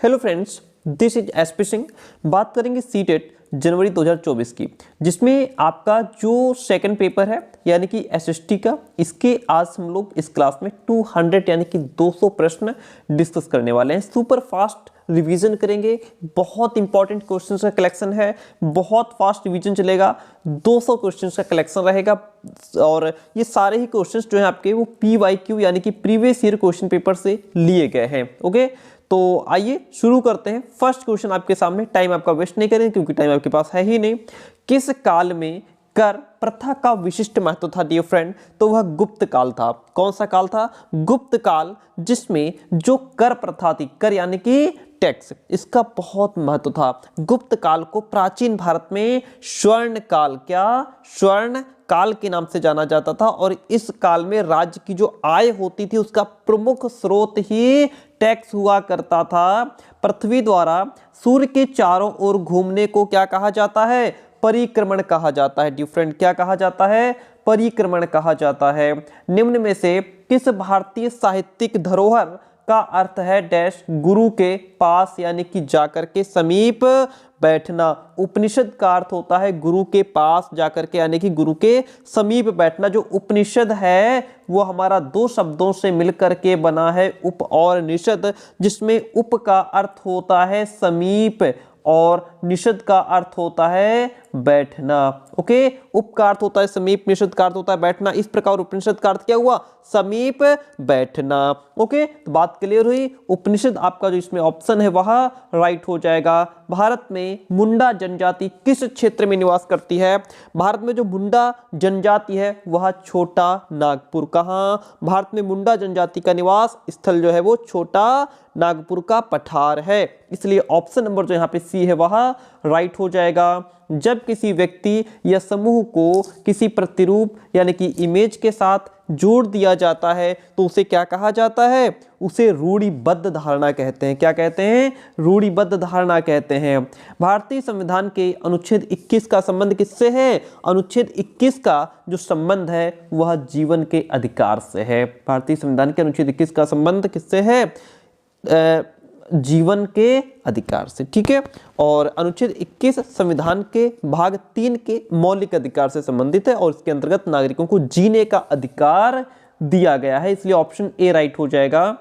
Hello friends, this is SP Singh. बात करेंगे CTET जनवरी 2024 की, जिसमें आपका जो सेकंड पेपर है यानी कि एसएसटी का, इसके आज हम लोग इस क्लास में 200 यानी कि 200 प्रश्न डिस्कस करने वाले हैं। सुपर फास्ट रिवीजन करेंगे, बहुत इंपॉर्टेंट क्वेश्चंस का कलेक्शन है, बहुत फास्ट रिवीजन चलेगा, 200 क्वेश्चंस का कलेक्शन रहेगा और ये सारे ही क्वेश्चंस जो हैं आपके वो PYQ यानी कि प्रीवियस ईयर क्वेश्चन पेपर से लिए गए हैं। ओके, तो आइए शुरू करते हैं। फर्स्ट क्वेश्चन आपके सामने, टाइम आपका वेस्ट नहीं करें क्योंकि टाइम आपके पास है ही नहीं। किस काल में कर प्रथा का विशिष्ट महत्व था डियर फ्रेंड? तो वह गुप्त काल था। कौन सा काल था? गुप्त काल, जिसमें जो कर प्रथा थी, कर यानी कि टैक्स, इसका बहुत महत्व था। गुप्त काल को प्राचीन भारत में स्वर्ण काल, क्या स्वर्ण काल के नाम से जाना जाता था और इस काल में राज्य की जो आय होती थी उसका प्रमुख स्रोत ही टैक्स हुआ करता था। पृथ्वी द्वारा सूर्य के चारों ओर घूमने को क्या कहा जाता है? परिक्रमण कहा जाता है। डिफरेंट क्या कहा जाता है? परिक्रमण कहा जाता है। निम्न में से किस भारतीय साहित्यिक धरोहर का अर्थ है डैश गुरु के पास यानी कि जाकर के समीप बैठना? उपनिषद का अर्थ होता है गुरु के पास जाकर के यानी कि गुरु के समीप बैठना। जो उपनिषद है वो हमारा दो शब्दों से मिलकर के बना है, उप और निषद, जिसमें उप का अर्थ होता है समीप और निषद का अर्थ होता है बैठना। ओके, उप का अर्थ होता है समीप, निषद का अर्थ होता है बैठना। इस प्रकार उपनिषद का अर्थ क्या हुआ? समीप बैठना। ओके, तो बात क्लियर हुई। उपनिषद आपका जो इसमें ऑप्शन है वह राइट हो जाएगा। भारत में मुंडा जनजाति किस क्षेत्र में निवास करती है? भारत में जो मुंडा जनजाति है वह छोटा नागपुर। कहाँ? भारत में मुंडा जनजाति का निवास स्थल जो है वो छोटा नागपुर का पठार है, इसलिए ऑप्शन नंबर जो यहाँ पे सी है वह राइट हो जाएगा। जब किसी व्यक्ति या समूह को किसी प्रतिरूप यानी कि इमेज के साथ जोड़ दिया जाता है तो उसे क्या कहा जाता है? उसे रूढ़िबद्ध धारणा कहते हैं। क्या कहते हैं? रूढ़िबद्ध धारणा कहते हैं। भारतीय संविधान के अनुच्छेद 21 का संबंध किससे है? अनुच्छेद 21 का जो संबंध है वह जीवन के अधिकार से है। भारतीय संविधान के अनुच्छेद 21 का संबंध किससे है? जीवन के अधिकार से। ठीक है, और अनुच्छेद 21 संविधान के भाग 3 के मौलिक अधिकार से संबंधित है और इसके अंतर्गत नागरिकों को जीने का अधिकार दिया गया है, इसलिए ऑप्शन ए राइट हो जाएगा।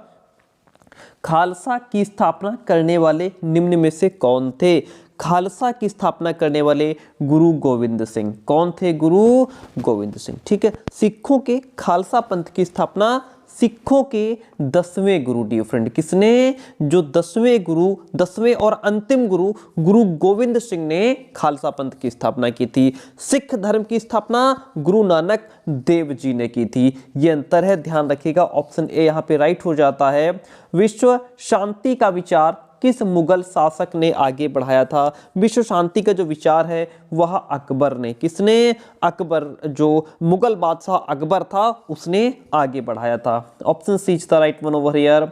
खालसा की स्थापना करने वाले निम्न में से कौन थे? खालसा की स्थापना करने वाले गुरु गोविंद सिंह। कौन थे? गुरु गोविंद सिंह। ठीक है, सिखों के खालसा पंथ की स्थापना सिखों के 10वें गुरु डियर फ्रेंड, किसने? जो 10वें गुरु, 10वें और अंतिम गुरु गुरु गोविंद सिंह ने खालसा पंथ की स्थापना की थी। सिख धर्म की स्थापना गुरु नानक देव जी ने की थी। ये अंतर है, ध्यान रखिएगा। ऑप्शन ए यहाँ पे राइट हो जाता है। विश्व शांति का विचार किस मुगल शासक ने आगे बढ़ाया था? विश्व शांति का जो विचार है वह अकबर ने। किसने? अकबर, जो मुगल बादशाह अकबर था उसने आगे बढ़ाया था। Option C is the right one over here.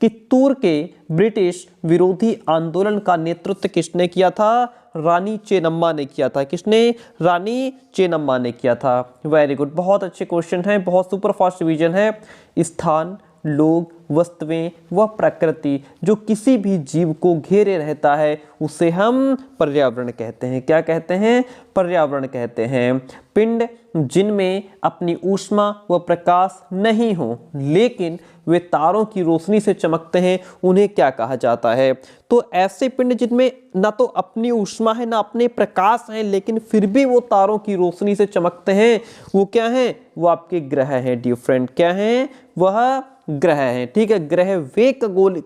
Kittur के ब्रिटिश विरोधी आंदोलन का नेतृत्व किसने किया था? रानी चेन्नम्मा ने किया था। किसने? रानी चेन्नम्मा ने किया था। वेरी गुड, बहुत अच्छे क्वेश्चन हैं, बहुत सुपर फास्ट रिवीजन है। स्थान, लोग, वस्तुएं व प्रकृति जो किसी भी जीव को घेरे रहता है उसे हम पर्यावरण कहते हैं। क्या कहते हैं? पर्यावरण कहते हैं। पिंड जिनमें अपनी ऊष्मा व प्रकाश नहीं हो लेकिन वे तारों की रोशनी से चमकते हैं उन्हें क्या कहा जाता है? तो ऐसे पिंड जिनमें ना तो अपनी ऊष्मा है ना अपने प्रकाश है लेकिन फिर भी वो तारों की रोशनी से चमकते हैं, वो क्या है? वो आपके ग्रह हैं डियर फ्रेंड। क्या हैं? वह ग्रह हैं। ठीक है, ग्रह वे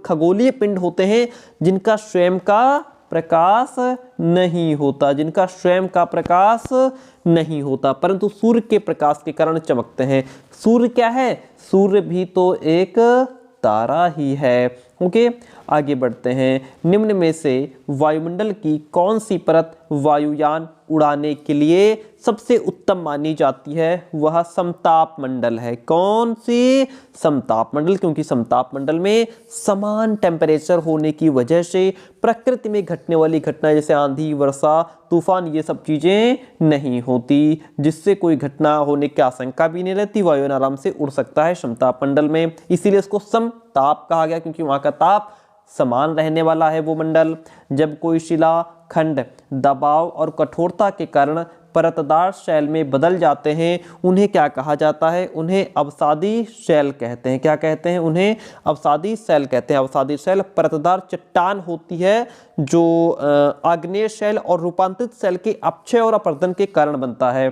खगोलीय पिंड होते हैं जिनका स्वयं का प्रकाश नहीं होता, जिनका स्वयं का प्रकाश नहीं होता परंतु सूर्य के प्रकाश के कारण चमकते हैं। सूर्य क्या है? सूर्य भी तो एक तारा ही है। ओके, आगे बढ़ते हैं। निम्न में से वायुमंडल की कौन सी परत वायुयान उड़ाने के लिए सबसे उत्तम मानी जाती है? वह समताप मंडल है। कौन सी? समताप मंडल, क्योंकि समताप मंडल में समान टेम्परेचर होने की वजह से प्रकृति में घटने वाली घटना जैसे आंधी, वर्षा, तूफान ये सब चीजें नहीं होती, जिससे कोई घटना होने की आशंका भी नहीं रहती। वायुयान आराम से उड़ सकता है समताप मंडल में, इसीलिए इसको समताप कहा गया क्योंकि वहां का ताप समान रहने वाला है वो मंडल। जब कोई शिलाखंड दबाव और कठोरता के कारण परतदार शैल में बदल जाते हैं उन्हें क्या कहा जाता है? उन्हें अवसादी शैल कहते हैं। क्या कहते हैं? उन्हें अवसादी शैल कहते हैं। अवसादी शैल परतदार चट्टान होती है जो आग्नेय शैल और रूपांतरित शैल के अपक्षय और अपरदन के कारण बनता है।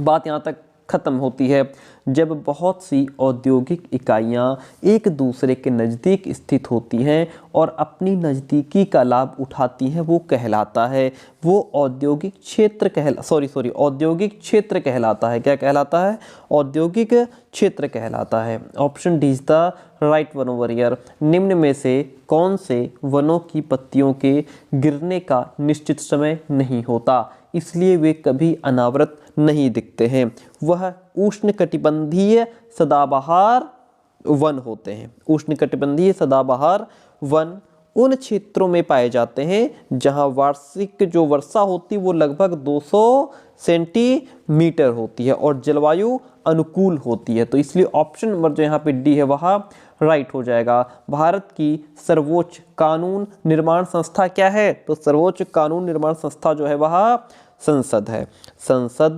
बात यहाँ तक खत्म होती है। जब बहुत सी औद्योगिक इकाइयाँ एक दूसरे के नज़दीक स्थित होती हैं और अपनी नज़दीकी का लाभ उठाती हैं वो कहलाता है, वो औद्योगिक क्षेत्र कहलाता है। क्या कहलाता है? औद्योगिक क्षेत्र कहलाता है। Option D is the right one over here. निम्न में से कौन से वनों की पत्तियों के गिरने का निश्चित समय नहीं होता, इसलिए वे कभी अनावृत नहीं दिखते हैं? वह उष्णकटिबंधीय सदाबहार वन होते हैं। उष्णकटिबंधीय सदाबहार वन उन क्षेत्रों में पाए जाते हैं जहां वार्षिक जो वर्षा होती है वो लगभग 200 सेंटीमीटर होती है और जलवायु अनुकूल होती है। तो इसलिए ऑप्शन नंबर जो यहाँ पे डी है वह राइट हो जाएगा। भारत की सर्वोच्च कानून निर्माण संस्था क्या है? तो सर्वोच्च कानून निर्माण संस्था जो है वह संसद है। संसद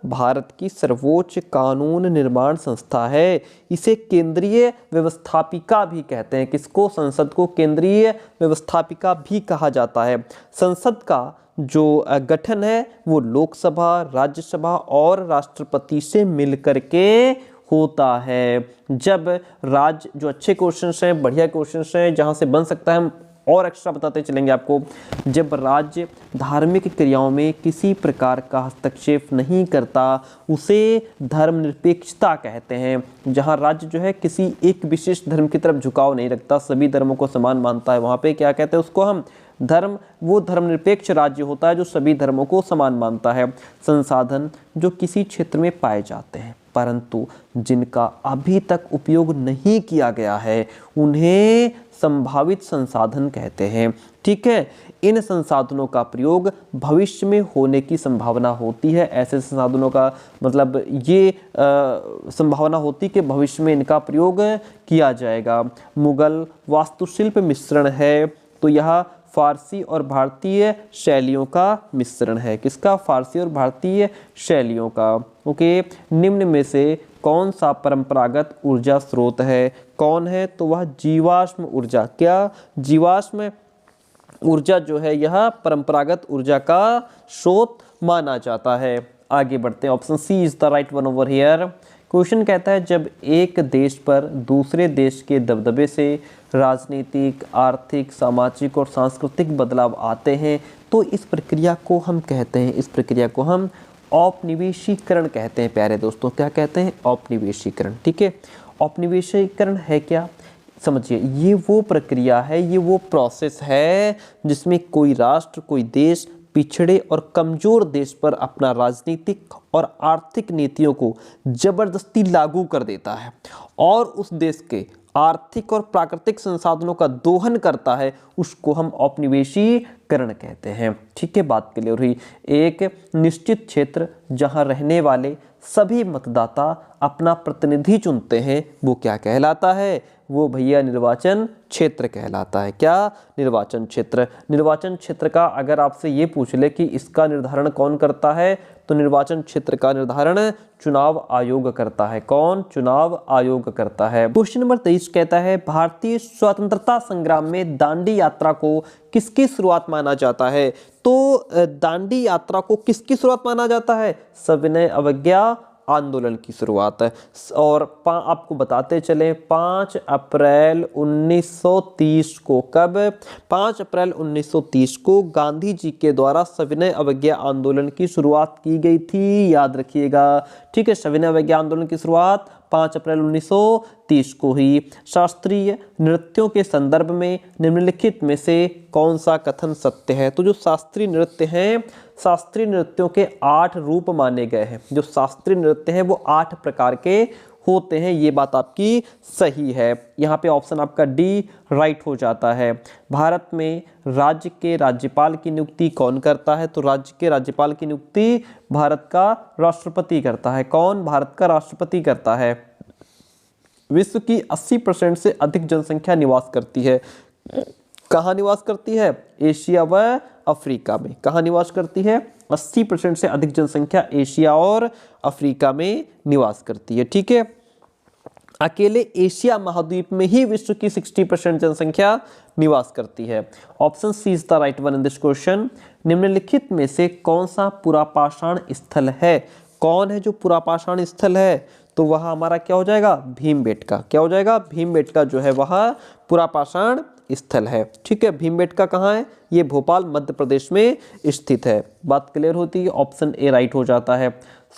भारत की सर्वोच्च कानून निर्माण संस्था है। इसे केंद्रीय व्यवस्थापिका भी कहते हैं। किसको? संसद को केंद्रीय व्यवस्थापिका भी कहा जाता है। संसद का जो गठन है वो लोकसभा, राज्यसभा और राष्ट्रपति से मिलकर के होता है। जब राज्य जो अच्छे क्वेश्चंस हैं, बढ़िया क्वेश्चंस हैं, जहां से बन सकता है हम और एक्स्ट्रा बताते चलेंगे आपको। जब राज्य धार्मिक क्रियाओं में किसी प्रकार का हस्तक्षेप नहीं करता उसे धर्मनिरपेक्षता कहते हैं। जहां राज्य जो है किसी एक विशेष धर्म की तरफ झुकाव नहीं रखता, सभी धर्मों को समान मानता है, वहां पे क्या कहते हैं उसको हम? वो धर्मनिरपेक्ष राज्य होता है जो सभी धर्मों को समान मानता है। संसाधन जो किसी क्षेत्र में पाए जाते हैं परंतु जिनका अभी तक उपयोग नहीं किया गया है उन्हें संभावित संसाधन कहते हैं। ठीक है, इन संसाधनों का प्रयोग भविष्य में होने की संभावना होती है। ऐसे संसाधनों का मतलब ये संभावना होती कि भविष्य में इनका प्रयोग किया जाएगा। मुगल वास्तुशिल्प मिश्रण है तो यह फारसी और भारतीय शैलियों का मिश्रण है। किसका? फारसी और भारतीय शैलियों का। ओके, निम्न में से कौन सा परंपरागत ऊर्जा स्रोत है? कौन है? तो वह जीवाश्म ऊर्जा। क्या? जीवाश्म ऊर्जा जो है यह परंपरागत ऊर्जा का स्रोत माना जाता है। आगे बढ़ते हैं। Option C is the right one over here. Question कहता है जब एक देश पर दूसरे देश के दबदबे से राजनीतिक, आर्थिक, सामाजिक और सांस्कृतिक बदलाव आते हैं तो इस प्रक्रिया को हम कहते हैं, इस प्रक्रिया को हम औपनिवेशीकरण कहते हैं। प्यारे दोस्तों, क्या कहते हैं? औपनिवेशीकरण। ठीक है, औपनिवेशीकरण है क्या? समझिए, ये वो प्रक्रिया है, ये वो प्रोसेस है जिसमें कोई राष्ट्र, कोई देश पिछड़े और कमजोर देश पर अपना राजनीतिक और आर्थिक नीतियों को जबरदस्ती लागू कर देता है और उस देश के आर्थिक और प्राकृतिक संसाधनों का दोहन करता है, उसको हम औपनिवेशीकरण कहते हैं। ठीक है, बात क्लियर हुई। एक निश्चित क्षेत्र जहां रहने वाले सभी मतदाता अपना प्रतिनिधि चुनते हैं वो क्या कहलाता है? वो भैया निर्वाचन क्षेत्र कहलाता है। क्या? निर्वाचन क्षेत्र। निर्वाचन क्षेत्र का अगर आपसे ये पूछ ले कि इसका निर्धारण कौन करता है तो निर्वाचन क्षेत्र का निर्धारण चुनाव आयोग करता है। कौन? चुनाव आयोग करता है। क्वेश्चन नंबर 23 कहता है भारतीय स्वतंत्रता संग्राम में दांडी यात्रा को किसकी शुरुआत माना जाता है? तो दांडी यात्रा को किसकी शुरुआत माना जाता है? सविनय अवज्ञा आंदोलन की शुरुआत है। और आपको बताते चले 5 अप्रैल 1930 को, कब? 5 अप्रैल 1930 को गांधी जी के द्वारा सविनय अवज्ञा आंदोलन की शुरुआत की गई थी, याद रखिएगा। ठीक है, सविनय अवज्ञा आंदोलन की शुरुआत 5 अप्रैल 1930 को हुई। शास्त्रीय नृत्यों के संदर्भ में निम्नलिखित में से कौन सा कथन सत्य है? तो जो शास्त्रीय नृत्य हैं, शास्त्रीय नृत्यों के 8 रूप माने गए हैं। जो शास्त्रीय नृत्य हैं वो 8 प्रकार के होते हैं, ये बात आपकी सही है। यहाँ पे ऑप्शन आपका डी राइट हो जाता है। भारत में राज्य के राज्यपाल की नियुक्ति कौन करता है? तो राज्य के राज्यपाल की नियुक्ति भारत का राष्ट्रपति करता है। कौन? भारत का राष्ट्रपति करता है। विश्व की 80% से अधिक जनसंख्या निवास करती है कहाँ निवास करती है? एशिया व अफ्रीका में। कहाँ निवास करती है? 80% से अधिक जनसंख्या एशिया और अफ्रीका में निवास करती है। ठीक है, अकेले एशिया महाद्वीप में ही विश्व की 60% जनसंख्या निवास करती है। Option C is the right one in this question. निम्नलिखित में से कौन सा पुरापाषाण स्थल है? कौन है जो पुरापाषाण स्थल है? तो वह हमारा क्या हो जाएगा? भीमबेटका। क्या हो जाएगा? भीमबेटका जो है वह पुरापाषाण स्थल है। ठीक है, भीमबेटका कहाँ है? ये भोपाल मध्य प्रदेश में स्थित है। बात क्लियर होती है? ऑप्शन ए राइट हो जाता है।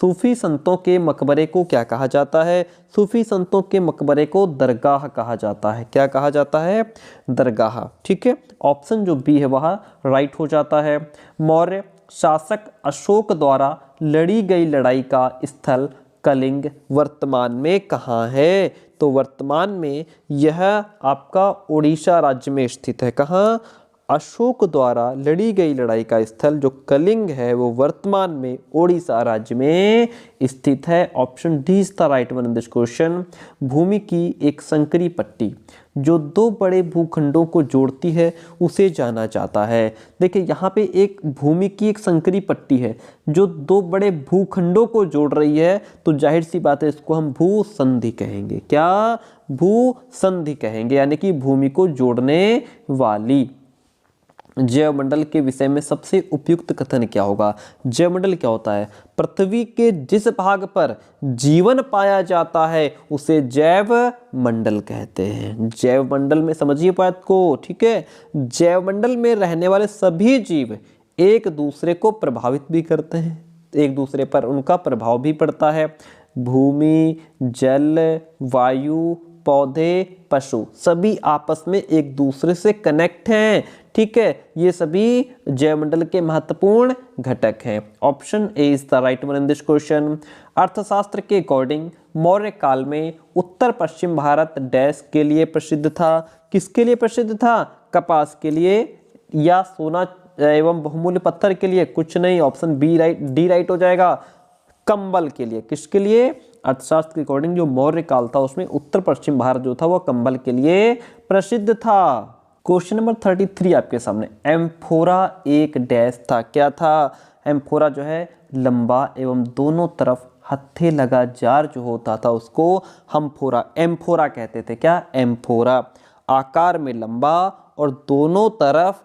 सूफी संतों के मकबरे को क्या कहा जाता है? सूफी संतों के मकबरे को दरगाह कहा जाता है। क्या कहा जाता है? दरगाह। ठीक है, ऑप्शन जो बी है वह राइट हो जाता है। मौर्य शासक अशोक द्वारा लड़ी गई लड़ाई का स्थल कलिंग वर्तमान में कहाँ है? तो वर्तमान में यह आपका उड़ीसा राज्य में स्थित है। कहाँ? अशोक द्वारा लड़ी गई लड़ाई का स्थल जो कलिंग है वो वर्तमान में ओडिशा राज्य में स्थित है। Option D is the right one in this question. भूमि की एक संकरी पट्टी जो दो बड़े भूखंडों को जोड़ती है उसे जाना जाता है। देखिए यहाँ पे एक भूमि की एक संकरी पट्टी है जो दो बड़े भूखंडों को जोड़ रही है, तो जाहिर सी बात है इसको हम भूसंधि कहेंगे। क्या? भूसंधि कहेंगे, यानी कि भूमि को जोड़ने वाली। जैवमंडल के विषय में सबसे उपयुक्त कथन क्या होगा? जैवमंडल क्या होता है? पृथ्वी के जिस भाग पर जीवन पाया जाता है उसे जैव मंडल कहते हैं। जैवमंडल में समझिए बात को। ठीक है, जैवमंडल में रहने वाले सभी जीव एक दूसरे को प्रभावित भी करते हैं, एक दूसरे पर उनका प्रभाव भी पड़ता है। भूमि, जल, वायु, पौधे, पशु सभी आपस में एक दूसरे से कनेक्ट हैं। ठीक है, ये सभी जैवमंडल के महत्वपूर्ण घटक हैं। Option A is the right one in this question. अर्थशास्त्र के अकॉर्डिंग मौर्य काल में उत्तर पश्चिम भारत डैश के लिए प्रसिद्ध था? किसके लिए प्रसिद्ध था? कपास के लिए या सोना एवं बहुमूल्य पत्थर के लिए? कुछ नहीं, option B right, D right हो जाएगा। कंबल के लिए। किसके लिए? अर्थशास्त्र के अकॉर्डिंग जो मौर्य काल था उसमें उत्तर पश्चिम भारत जो था वह कंबल के लिए प्रसिद्ध था। क्वेश्चन नंबर 33 आपके सामने। एम्फोरा एक डैश था। क्या था? एम्फोरा जो है लंबा एवं दोनों तरफ हत्थे लगा जार जो होता था उसको हम एम्फोरा कहते थे। क्या? एम्फोरा। आकार में लंबा और दोनों तरफ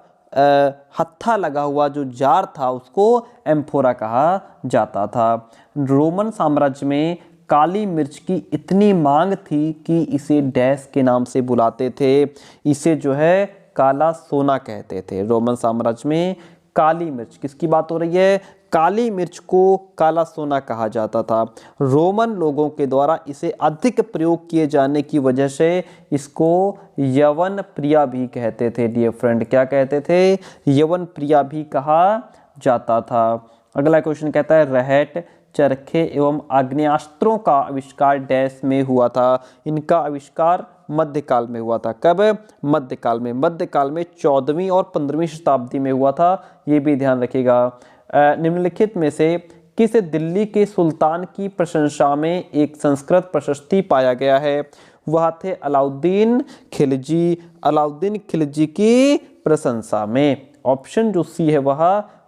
हत्था लगा हुआ जो जार था उसको एम्फोरा कहा जाता था। रोमन साम्राज्य में काली मिर्च की इतनी मांग थी कि इसे डैश के नाम से बुलाते थे। इसे जो है काला सोना कहते थे। रोमन साम्राज्य में काली मिर्च, किसकी बात हो रही है? काली मिर्च को काला सोना कहा जाता था। रोमन लोगों के द्वारा इसे अधिक प्रयोग किए जाने की वजह से इसको यवन प्रिया भी कहते थे। डियर फ्रेंड, क्या कहते थे? यवन प्रिया भी कहा जाता था। अगला क्वेश्चन कहता है रहट, चरखे एवं आग्नेयास्त्रों का आविष्कार डैश में हुआ था? इनका आविष्कार मध्यकाल में हुआ था। कब? मध्यकाल में। मध्यकाल में 14वीं और 15वीं शताब्दी में हुआ था, ये भी ध्यान रखिएगा। निम्नलिखित में से किस दिल्ली के सुल्तान की प्रशंसा में एक संस्कृत प्रशस्ति पाया गया है? वह थे अलाउद्दीन खिलजी। अलाउद्दीन खिलजी की प्रशंसा में। ऑप्शन जो सी है वह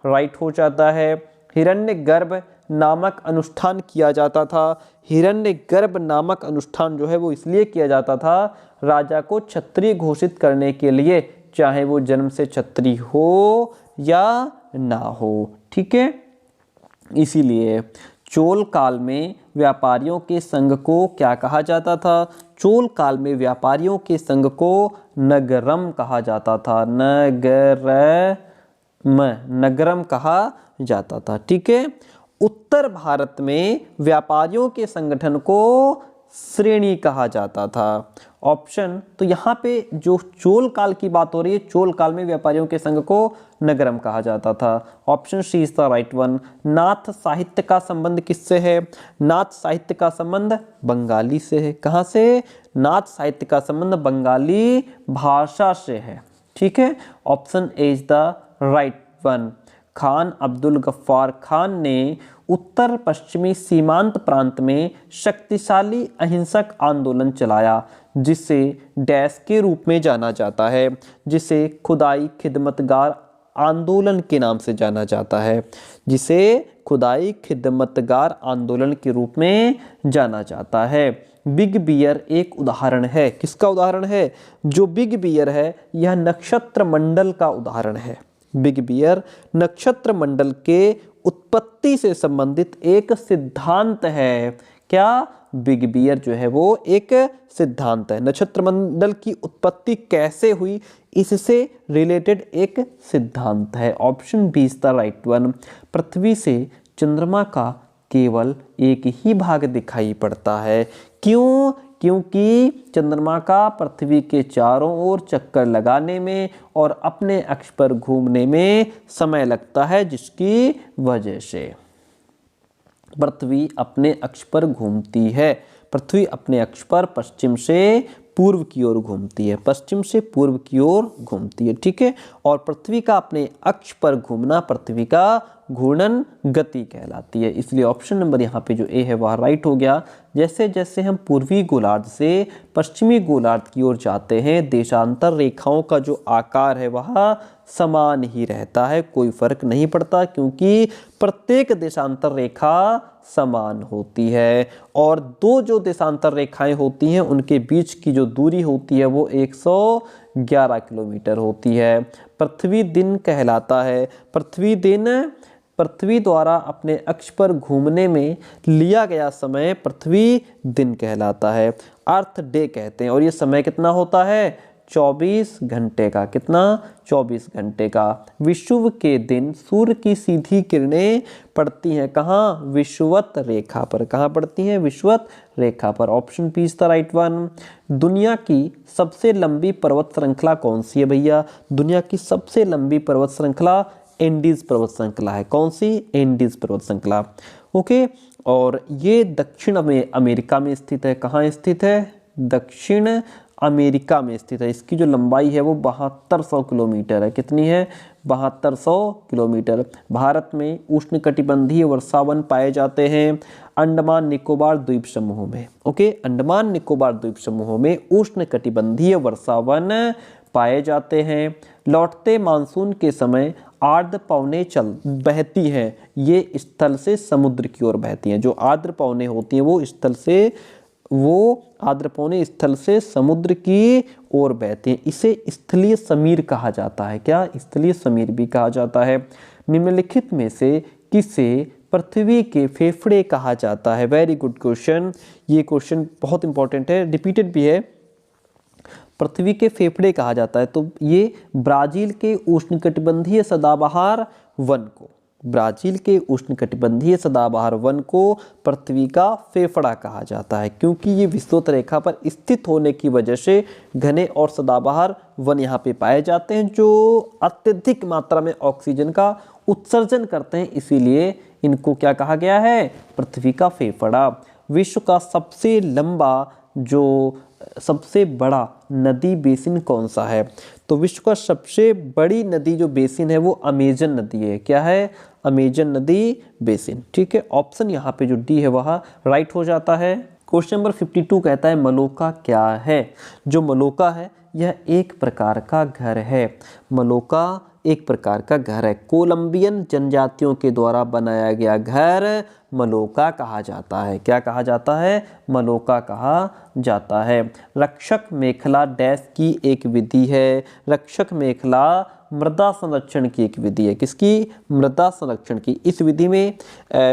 राइट हो जाता है। हिरण्यगर्भ नामक अनुष्ठान किया जाता था। हिरण्यगर्भ नामक अनुष्ठान जो है वो इसलिए किया जाता था राजा को क्षत्रिय घोषित करने के लिए, चाहे वो जन्म से क्षत्रिय हो या ना हो। ठीक है, इसीलिए चोल काल में व्यापारियों के संघ को क्या कहा जाता था? चोल काल में व्यापारियों के संघ को नगरम कहा जाता था। नगरम कहा जाता था। ठीक है, उत्तर भारत में व्यापारियों के संगठन को श्रेणी कहा जाता था। ऑप्शन तो यहाँ पे जो चोल काल की बात हो रही है, चोल काल में व्यापारियों के संघ को नगरम कहा जाता था। Option C is the right one. नाथ साहित्य का संबंध किससे है? नाथ साहित्य का संबंध बंगाली से है। कहाँ से? नाथ साहित्य का संबंध बंगाली भाषा से है। ठीक है, option A is the right one. Khan Abdul Ghaffar Khan ने उत्तर पश्चिमी सीमांत प्रांत में शक्तिशाली अहिंसक आंदोलन चलाया, जिसे डैश के रूप में जाना जाता है, जिसे खुदाई खिदमतगार आंदोलन के नाम से जाना जाता है, जिसे खुदाई खिदमतगार आंदोलन के रूप में जाना जाता है। बिग बियर एक उदाहरण है। किसका उदाहरण है? जो बिग बियर है यह नक्षत्र मंडल का उदाहरण है। बिग बियर नक्षत्र मंडल के उत्पत्ति से संबंधित एक सिद्धांत है। क्या? बिग बियर जो है वो एक सिद्धांत है। नक्षत्र मंडल की उत्पत्ति कैसे हुई, इससे रिलेटेड एक सिद्धांत है। Option B is the right one. पृथ्वी से चंद्रमा का केवल एक ही भाग दिखाई पड़ता है। क्यों? क्योंकि चंद्रमा का पृथ्वी के चारों ओर चक्कर लगाने में और अपने अक्ष पर घूमने में समय लगता है, जिसकी वजह से पृथ्वी अपने अक्ष पर घूमती है। पृथ्वी अपने अक्ष पर पश्चिम से पूर्व की ओर घूमती है, पश्चिम से पूर्व की ओर घूमती है, ठीक है। और पृथ्वी का अपने अक्ष पर घूमना पृथ्वी का घूर्णन गति कहलाती है। इसलिए ऑप्शन नंबर यहाँ पे जो ए है वह राइट हो गया। जैसे जैसे हम पूर्वी गोलार्ध से पश्चिमी गोलार्ध की ओर जाते हैं, देशांतर रेखाओं का जो आकार है वह समान ही रहता है, कोई फर्क नहीं पड़ता, क्योंकि प्रत्येक देशांतर रेखा समान होती है। और दो जो देशांतर रेखाएं होती हैं उनके बीच की जो दूरी होती है वो 111 किलोमीटर होती है। पृथ्वी दिन कहलाता है। पृथ्वी दिन पृथ्वी द्वारा अपने अक्ष पर घूमने में लिया गया समय पृथ्वी दिन कहलाता है, अर्थ डे कहते हैं। और ये समय कितना होता है? 24 घंटे का। कितना? 24 घंटे का। विषुव के दिन सूर्य की सीधी किरणें पड़ती हैं कहाँ? विषुवत रेखा पर। कहाँ पड़ती हैं? विषुवत रेखा पर। Option B is the right one. दुनिया की सबसे लंबी पर्वत श्रृंखला कौन सी है भैया? दुनिया की सबसे लंबी पर्वत श्रृंखला एंडीज पर्वत श्रृंखला है। कौन सी? एंडीज पर्वत श्रृंखला। ओके। और ये दक्षिण अमेरिका में स्थित है। कहाँ स्थित है? दक्षिण अमेरिका में स्थित है। इसकी जो लंबाई है वो 7200 किलोमीटर है। कितनी है? 7200 किलोमीटर। भारत में उष्णकटिबंधीय वर्षावन पाए जाते हैं अंडमान निकोबार द्वीप समूह में। ओके, अंडमान निकोबार द्वीप समूह में उष्णकटिबंधीय वर्षावन पाए जाते हैं। लौटते मानसून के समय आर्द्र पवनें बहती हैं। ये स्थल से समुद्र की ओर बहती हैं। जो आर्द्र पवनें होती हैं वो आर्द्र पवनें स्थल से समुद्र की ओर बहती हैं। इसे स्थलीय समीर कहा जाता है। क्या? स्थलीय समीर भी कहा जाता है। निम्नलिखित में से किसे पृथ्वी के फेफड़े कहा जाता है? Very good question. ये क्वेश्चन बहुत इंपॉर्टेंट है, रिपीटेड भी है। पृथ्वी के फेफड़े कहा जाता है तो ये ब्राजील के उष्णकटिबंधीय सदाबहार वन को, ब्राजील के उष्णकटिबंधीय सदाबहार वन को पृथ्वी का फेफड़ा कहा जाता है, क्योंकि ये विषुवत रेखा पर स्थित होने की वजह से घने और सदाबहार वन यहाँ पे पाए जाते हैं, जो अत्यधिक मात्रा में ऑक्सीजन का उत्सर्जन करते हैं। इसीलिए इनको क्या कहा गया है? पृथ्वी का फेफड़ा। विश्व का सबसे बड़ा नदी बेसिन कौन सा है? तो विश्व का सबसे बड़ी नदी जो बेसिन है वो अमेजन नदी है। क्या है? अमेजन नदी बेसिन। ठीक है, ऑप्शन यहाँ पे जो डी है वह राइट हो जाता है। क्वेश्चन नंबर 52 कहता है मलोका क्या है? जो मलोका है यह एक प्रकार का घर है। मलोका एक प्रकार का घर है। कोलंबियन जनजातियों के द्वारा बनाया गया घर मलोका कहा जाता है। क्या कहा जाता है? मलोका कहा जाता है। रक्षक मेखला डैश की एक विधि है। रक्षक मेखला मृदा संरक्षण की एक विधि है। किसकी? मृदा संरक्षण की। इस विधि में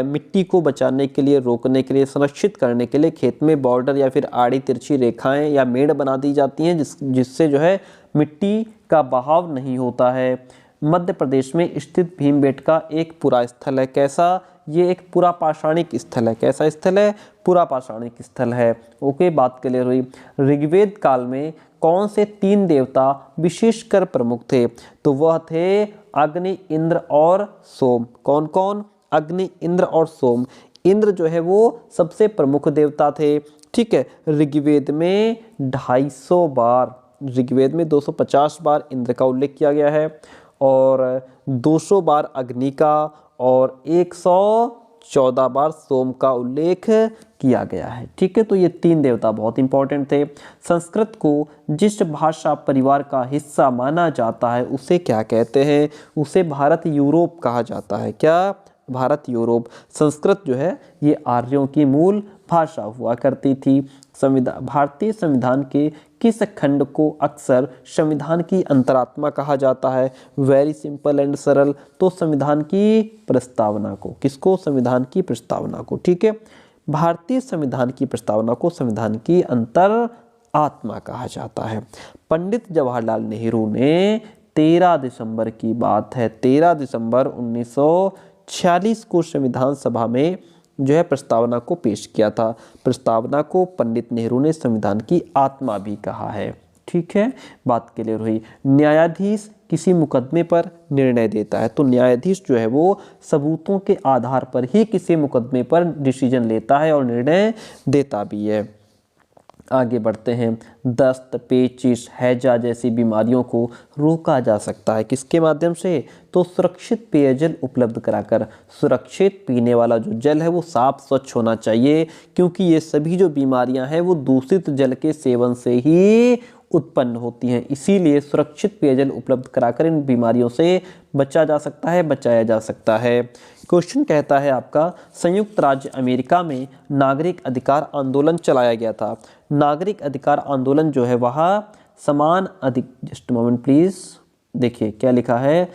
मिट्टी को बचाने के लिए, रोकने के लिए, संरक्षित करने के लिए खेत में बॉर्डर या फिर आड़ी तिरछी रेखाएं या मेड़ बना दी जाती हैं, जिससे जो है मिट्टी का बहाव नहीं होता है। मध्य प्रदेश में स्थित भीमबेटका एक पुरा स्थल है। कैसा? ये एक पुरा पाषाणिक स्थल है। कैसा स्थल है? पुरा पाषाणिक स्थल है। ओके, बात क्लियर हुई। ऋग्वेद काल में कौन से 3 देवता विशेषकर प्रमुख थे? तो वह थे अग्नि, इंद्र और सोम। कौन कौन? अग्नि, इंद्र और सोम। इंद्र जो है वो सबसे प्रमुख देवता थे। ठीक है, ऋग्वेद में 250 बार, ऋग्वेद में 250 बार इंद्र का उल्लेख किया गया है। और 200 बार अग्नि का और 114 बार सोम का उल्लेख किया गया है। ठीक है, तो ये 3 देवता बहुत इंपॉर्टेंट थे। संस्कृत को जिस भाषा परिवार का हिस्सा माना जाता है उसे क्या कहते हैं? उसे भारत यूरोप कहा जाता है। क्या? भारत यूरोप। संस्कृत जो है ये आर्यों की मूल भाषा हुआ करती थी। भारतीय संविधान के किस खंड को अक्सर संविधान की अंतरात्मा कहा जाता है? वेरी सिंपल एंड सरल, तो संविधान की प्रस्तावना को। किसको? संविधान की प्रस्तावना को। ठीक है, भारतीय संविधान की प्रस्तावना को संविधान की अंतर आत्मा कहा जाता है। पंडित जवाहरलाल नेहरू ने 13 दिसंबर की बात है, 13 दिसंबर 1946 को संविधान सभा में जो है प्रस्तावना को पेश किया था। प्रस्तावना को पंडित नेहरू ने संविधान की आत्मा भी कहा है। ठीक है, बात क्लियर हुई। न्यायाधीश किसी मुकदमे पर निर्णय देता है, तो न्यायाधीश जो है वो सबूतों के आधार पर ही किसी मुकदमे पर डिसीजन लेता है और निर्णय देता भी है। आगे बढ़ते हैं। दस्त, पेचिश, हैजा जैसी बीमारियों को रोका जा सकता है किसके माध्यम से? तो सुरक्षित पेयजल उपलब्ध कराकर। सुरक्षित पीने वाला जो जल है वो साफ स्वच्छ होना चाहिए, क्योंकि ये सभी जो बीमारियां हैं वो दूषित जल के सेवन से ही उत्पन्न होती हैं। इसीलिए सुरक्षित पेयजल उपलब्ध कराकर इन बीमारियों से बचा जा सकता है, बचाया जा सकता है। क्वेश्चन कहता है आपका, संयुक्त राज्य अमेरिका में नागरिक अधिकार आंदोलन चलाया गया था। नागरिक अधिकार आंदोलन जो है वह जस्ट मोमेंट प्लीज, देखिए क्या लिखा है।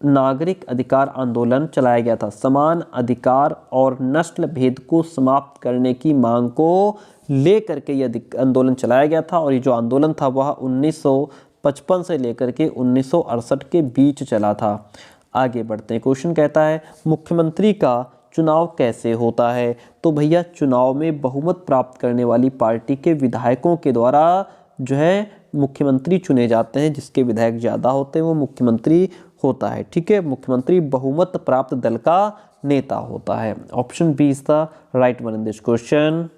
नागरिक अधिकार आंदोलन चलाया गया था। समान अधिकार और नस्ल भेद को समाप्त करने की मांग को लेकर के यह आंदोलन चलाया गया था, और ये जो आंदोलन था वह 1955 से लेकर के 1968 के बीच चला था। आगे बढ़ते हैं। क्वेश्चन कहता है, मुख्यमंत्री का चुनाव कैसे होता है? तो भैया चुनाव में बहुमत प्राप्त करने वाली पार्टी के विधायकों के द्वारा जो है मुख्यमंत्री चुने जाते हैं। जिसके विधायक ज़्यादा होते हैं वो मुख्यमंत्री होता है। ठीक है, मुख्यमंत्री बहुमत प्राप्त दल का नेता होता है। Option B is the right one in this question.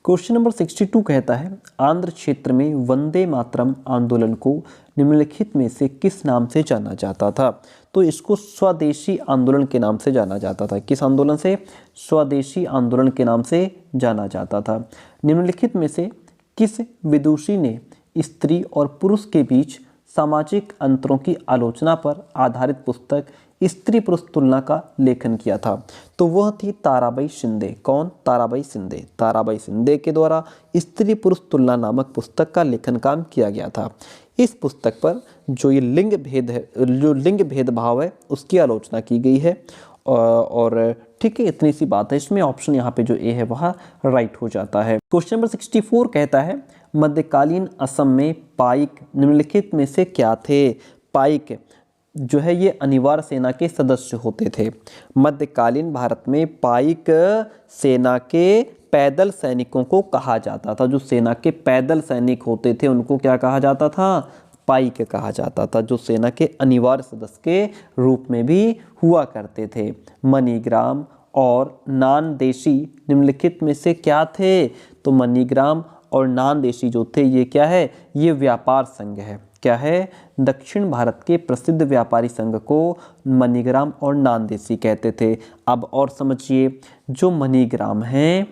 Question number 62 कहता है, आंध्र क्षेत्र में वंदे मातरम आंदोलन को निम्नलिखित में से किस नाम से जाना जाता था? तो इसको स्वदेशी आंदोलन के नाम से जाना जाता था। किस आंदोलन से? स्वदेशी आंदोलन के नाम से जाना जाता था। निम्नलिखित में से किस विदुषी ने स्त्री और पुरुष के बीच सामाजिक अंतरों की आलोचना पर आधारित पुस्तक स्त्री पुरुष तुलना का लेखन किया था? तो वह थी ताराबाई शिंदे। कौन? ताराबाई शिंदे। ताराबाई शिंदे के द्वारा स्त्री पुरुष तुलना नामक पुस्तक का लेखन काम किया गया था। इस पुस्तक पर जो ये लिंग भेद है, जो लिंग भेदभाव है उसकी आलोचना की गई है। और ठीक है, इतनी सी बात है। इसमें ऑप्शन यहाँ पे जो ए है वह राइट हो जाता है। क्वेश्चन नंबर 64 कहता है, मध्यकालीन असम में पाइक निम्नलिखित में से क्या थे? पाइक जो है ये अनिवार्य सेना के सदस्य होते थे। मध्यकालीन भारत में पाइक सेना के पैदल सैनिकों को कहा जाता था। जो सेना के पैदल सैनिक होते थे उनको क्या कहा जाता था? पाइक कहा जाता था, जो सेना के अनिवार्य सदस्य के रूप में भी हुआ करते थे। मनीग्राम और नानदेशी निम्नलिखित में से क्या थे? तो मनीग्राम और नानदेशी जो थे ये क्या है? ये व्यापार संघ है। क्या है? दक्षिण भारत के प्रसिद्ध व्यापारी संघ को मनीग्राम और नानदेशी कहते थे। अब और समझिए, जो मनीग्राम है,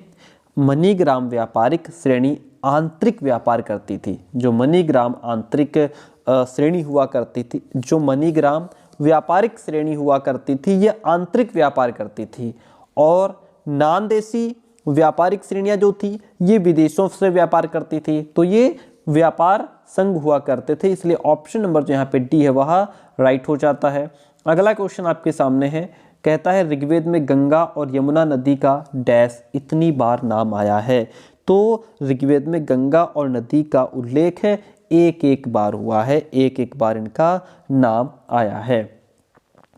मनीग्राम व्यापारिक श्रेणी आंतरिक व्यापार करती थी। जो मनीग्राम आंतरिक श्रेणी हुआ करती थी, जो मनीग्राम व्यापारिक श्रेणी हुआ करती थी, ये आंतरिक व्यापार करती थी। और नानदेशी व्यापारिक श्रेणियां जो थी ये विदेशों से व्यापार करती थी। तो ये व्यापार संघ हुआ करते थे। इसलिए ऑप्शन नंबर जो यहाँ पे डी है वह राइट हो जाता है। अगला क्वेश्चन आपके सामने है, कहता है ऋग्वेद में गंगा और यमुना नदी का डैश इतनी बार नाम आया है? तो ऋग्वेद में गंगा और नदी का उल्लेख है एक एक बार हुआ है, एक एक बार इनका नाम आया है।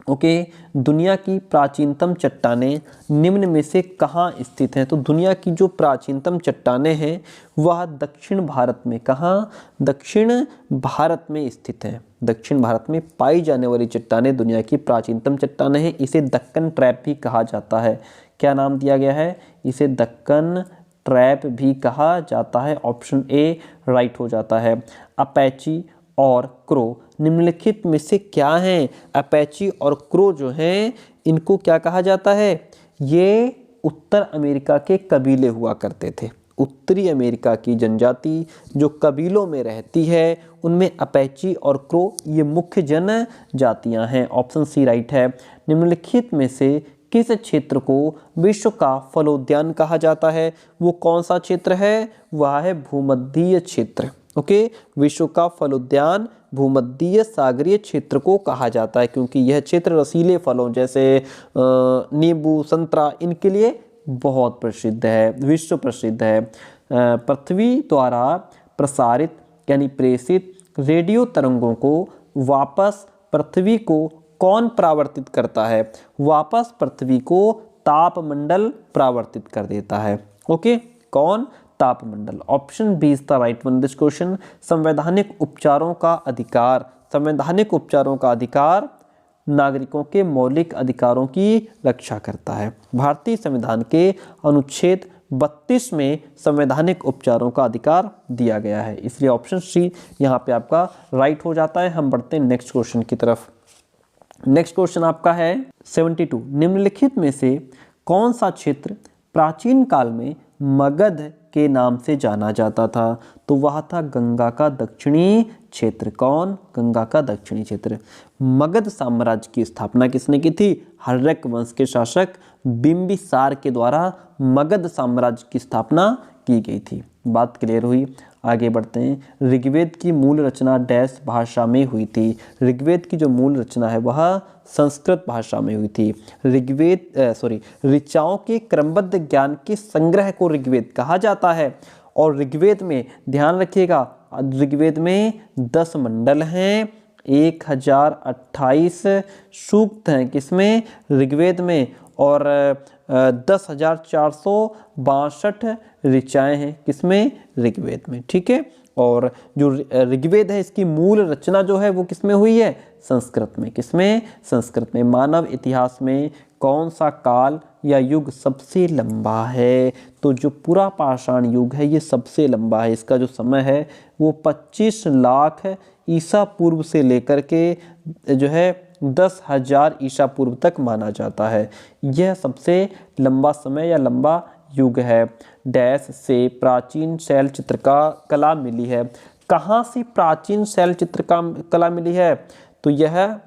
ओके, दुनिया की प्राचीनतम चट्टानें निम्न में से कहाँ स्थित हैं? तो दुनिया की जो प्राचीनतम चट्टानें हैं वह दक्षिण भारत में, कहाँ? दक्षिण भारत में स्थित हैं। दक्षिण भारत में पाई जाने वाली चट्टानें दुनिया की प्राचीनतम चट्टानें हैं। इसे दक्कन ट्रैप भी कहा जाता है। क्या नाम दिया गया है? इसे दक्कन ट्रैप भी कहा जाता है। ऑप्शन ए राइट हो जाता है। अपैची और क्रो निम्नलिखित में से क्या हैं? अपैची और क्रो जो हैं इनको क्या कहा जाता है? ये उत्तर अमेरिका के कबीले हुआ करते थे। उत्तरी अमेरिका की जनजाति जो कबीलों में रहती है उनमें अपैची और क्रो ये मुख्य जनजातियां हैं। ऑप्शन सी राइट है। निम्नलिखित में से किस क्षेत्र को विश्व का फलोद्यान कहा जाता है? वो कौन सा क्षेत्र है? वह है भूमध्यीय क्षेत्र। ओके, विश्व का फलोद्यान भूमध्यीय सागरीय क्षेत्र को कहा जाता है क्योंकि यह क्षेत्र रसीले फलों जैसे नींबू, संतरा इनके लिए बहुत प्रसिद्ध है, विश्व प्रसिद्ध है। पृथ्वी द्वारा प्रसारित यानी प्रेषित रेडियो तरंगों को वापस पृथ्वी को कौन परावर्तित करता है? वापस पृथ्वी को तापमंडल परावर्तित कर देता है। ओके, कौन? तापमंडल। Option B is the right one this question. संवैधानिक उपचारों का अधिकार। संवैधानिक उपचारों का अधिकार नागरिकों के मौलिक अधिकारों की रक्षा करता है। भारतीय संविधान के अनुच्छेद 32 में संवैधानिक उपचारों का अधिकार दिया गया है, इसलिए ऑप्शन सी यहाँ पे आपका राइट हो जाता है। हम बढ़ते हैं नेक्स्ट क्वेश्चन की तरफ। नेक्स्ट क्वेश्चन आपका है 72। निम्नलिखित में से कौन सा क्षेत्र प्राचीन काल में मगध के नाम से जाना जाता था? तो वह था गंगा का दक्षिणी क्षेत्र। कौन? गंगा का दक्षिणी क्षेत्र। मगध साम्राज्य की स्थापना किसने की थी? हर्यक वंश के शासक बिंबिसार के द्वारा मगध साम्राज्य की स्थापना की गई थी। बात क्लियर हुई। आगे बढ़ते हैं। ऋग्वेद की मूल रचना डैश भाषा में हुई थी? ऋग्वेद की जो मूल रचना है वह संस्कृत भाषा में हुई थी। ऋचाओं के क्रमबद्ध ज्ञान के संग्रह को ऋग्वेद कहा जाता है। और ऋग्वेद में ध्यान रखिएगा, ऋग्वेद में 10 मंडल हैं, 1028 सूक्त हैं किसमें? ऋग्वेद में। और 10,462 ऋचाएँ हैं किसमें? ऋग्वेद में। ठीक है, और जो ऋग्वेद है इसकी मूल रचना जो है वो किसमें हुई है? संस्कृत में। किसमें? संस्कृत में। मानव इतिहास में कौन सा काल या युग सबसे लंबा है? तो जो पूरा पाषाण युग है ये सबसे लंबा है। इसका जो समय है वो 25 लाख ईसा पूर्व से लेकर के जो है 10,000 ईसा पूर्व तक माना जाता है। यह सबसे लंबा समय या लंबा युग है। डैश से प्राचीन शैल चित्र का कला मिली है। कहाँ से प्राचीन शैल चित्र का कला मिली है? तो यह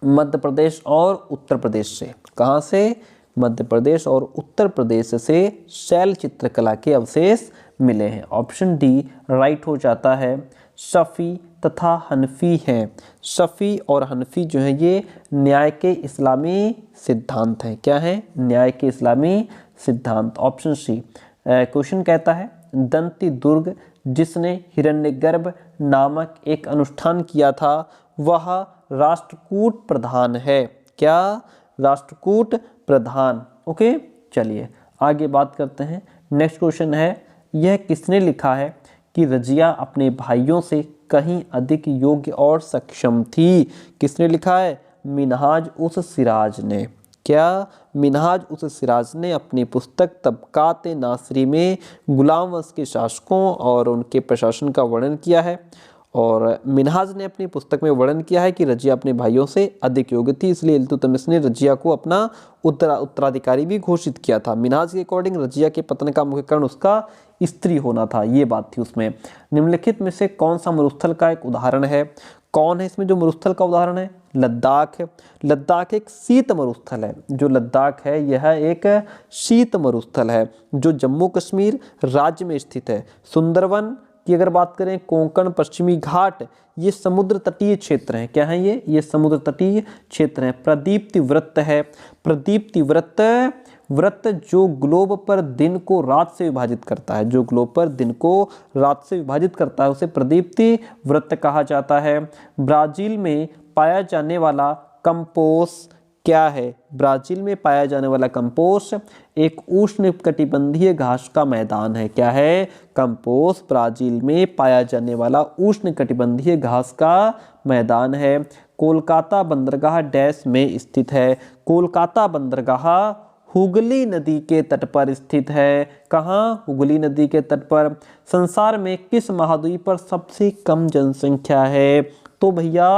मध्य प्रदेश और उत्तर प्रदेश से। कहाँ से? मध्य प्रदेश और उत्तर प्रदेश से शैल चित्रकला के अवशेष मिले हैं। ऑप्शन डी राइट हो जाता है। शफी तथा हनफी हैं। शफी और हनफी जो है ये न्याय के इस्लामी सिद्धांत हैं। क्या है? न्याय के इस्लामी सिद्धांत। Option C. क्वेश्चन कहता है दंती दुर्ग जिसने हिरण्यगर्भ नामक एक अनुष्ठान किया था वह राष्ट्रकूट प्रधान है। क्या? राष्ट्रकूट प्रधान। ओके, चलिए आगे बात करते हैं। नेक्स्ट क्वेश्चन है यह किसने लिखा है कि रजिया अपने भाइयों से कहीं अधिक योग्य और सक्षम थी? किसने लिखा है? मिनहाज उस सिराज ने। क्या? मिनहाज उस सिराज ने अपनी पुस्तक तबकात नासरी में गुलाम वंश के शासकों और उनके प्रशासन का वर्णन किया है। और मिनहाज ने अपनी पुस्तक में वर्णन किया है कि रजिया अपने भाइयों से अधिक योग्य थी, इसलिए इल्तुतमिश ने रजिया को अपना उत्तराधिकारी भी घोषित किया था। मिनहाज के अकॉर्डिंग रजिया के पतन का मुख्य कारण उसका स्त्री होना था, ये बात थी उसमें। निम्नलिखित में से कौन सा मरुस्थल का एक उदाहरण है? कौन है इसमें जो मरुस्थल का उदाहरण है? लद्दाख है। लद्दाख एक शीत मरुस्थल है। जो लद्दाख है यह एक शीत मरुस्थल है जो जम्मू कश्मीर राज्य में स्थित है। सुंदरवन की अगर बात करें, कोंकण, पश्चिमी घाट, ये समुद्र तटीय क्षेत्र हैं। क्या है ये समुद्र तटीय क्षेत्र हैं। प्रदीप्ति वृत्त है। प्रदीप्ति वृत्त जो ग्लोब पर दिन को रात से विभाजित करता है, जो ग्लोब पर दिन को रात से विभाजित करता है उसे प्रदीप्ति वृत्त कहा जाता है। ब्राजील में पाया जाने वाला कंपोस क्या है? ब्राजील में पाया जाने वाला कंपोस एक उष्णकटिबंधीय घास का मैदान है। क्या है? कंपोस ब्राजील में पाया जाने वाला उष्णकटिबंधीय घास का मैदान है। कोलकाता बंदरगाह डैश में स्थित है। कोलकाता बंदरगाह हुगली नदी के तट पर स्थित है। कहाँ? हुगली नदी के तट पर। संसार में किस महाद्वीप पर सबसे कम जनसंख्या है? तो भैया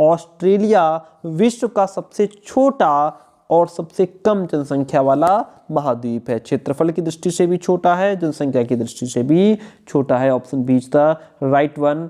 ऑस्ट्रेलिया विश्व का सबसे छोटा और सबसे कम जनसंख्या वाला महाद्वीप है। क्षेत्रफल की दृष्टि से भी छोटा है, जनसंख्या की दृष्टि से भी छोटा है। Option B is the right one.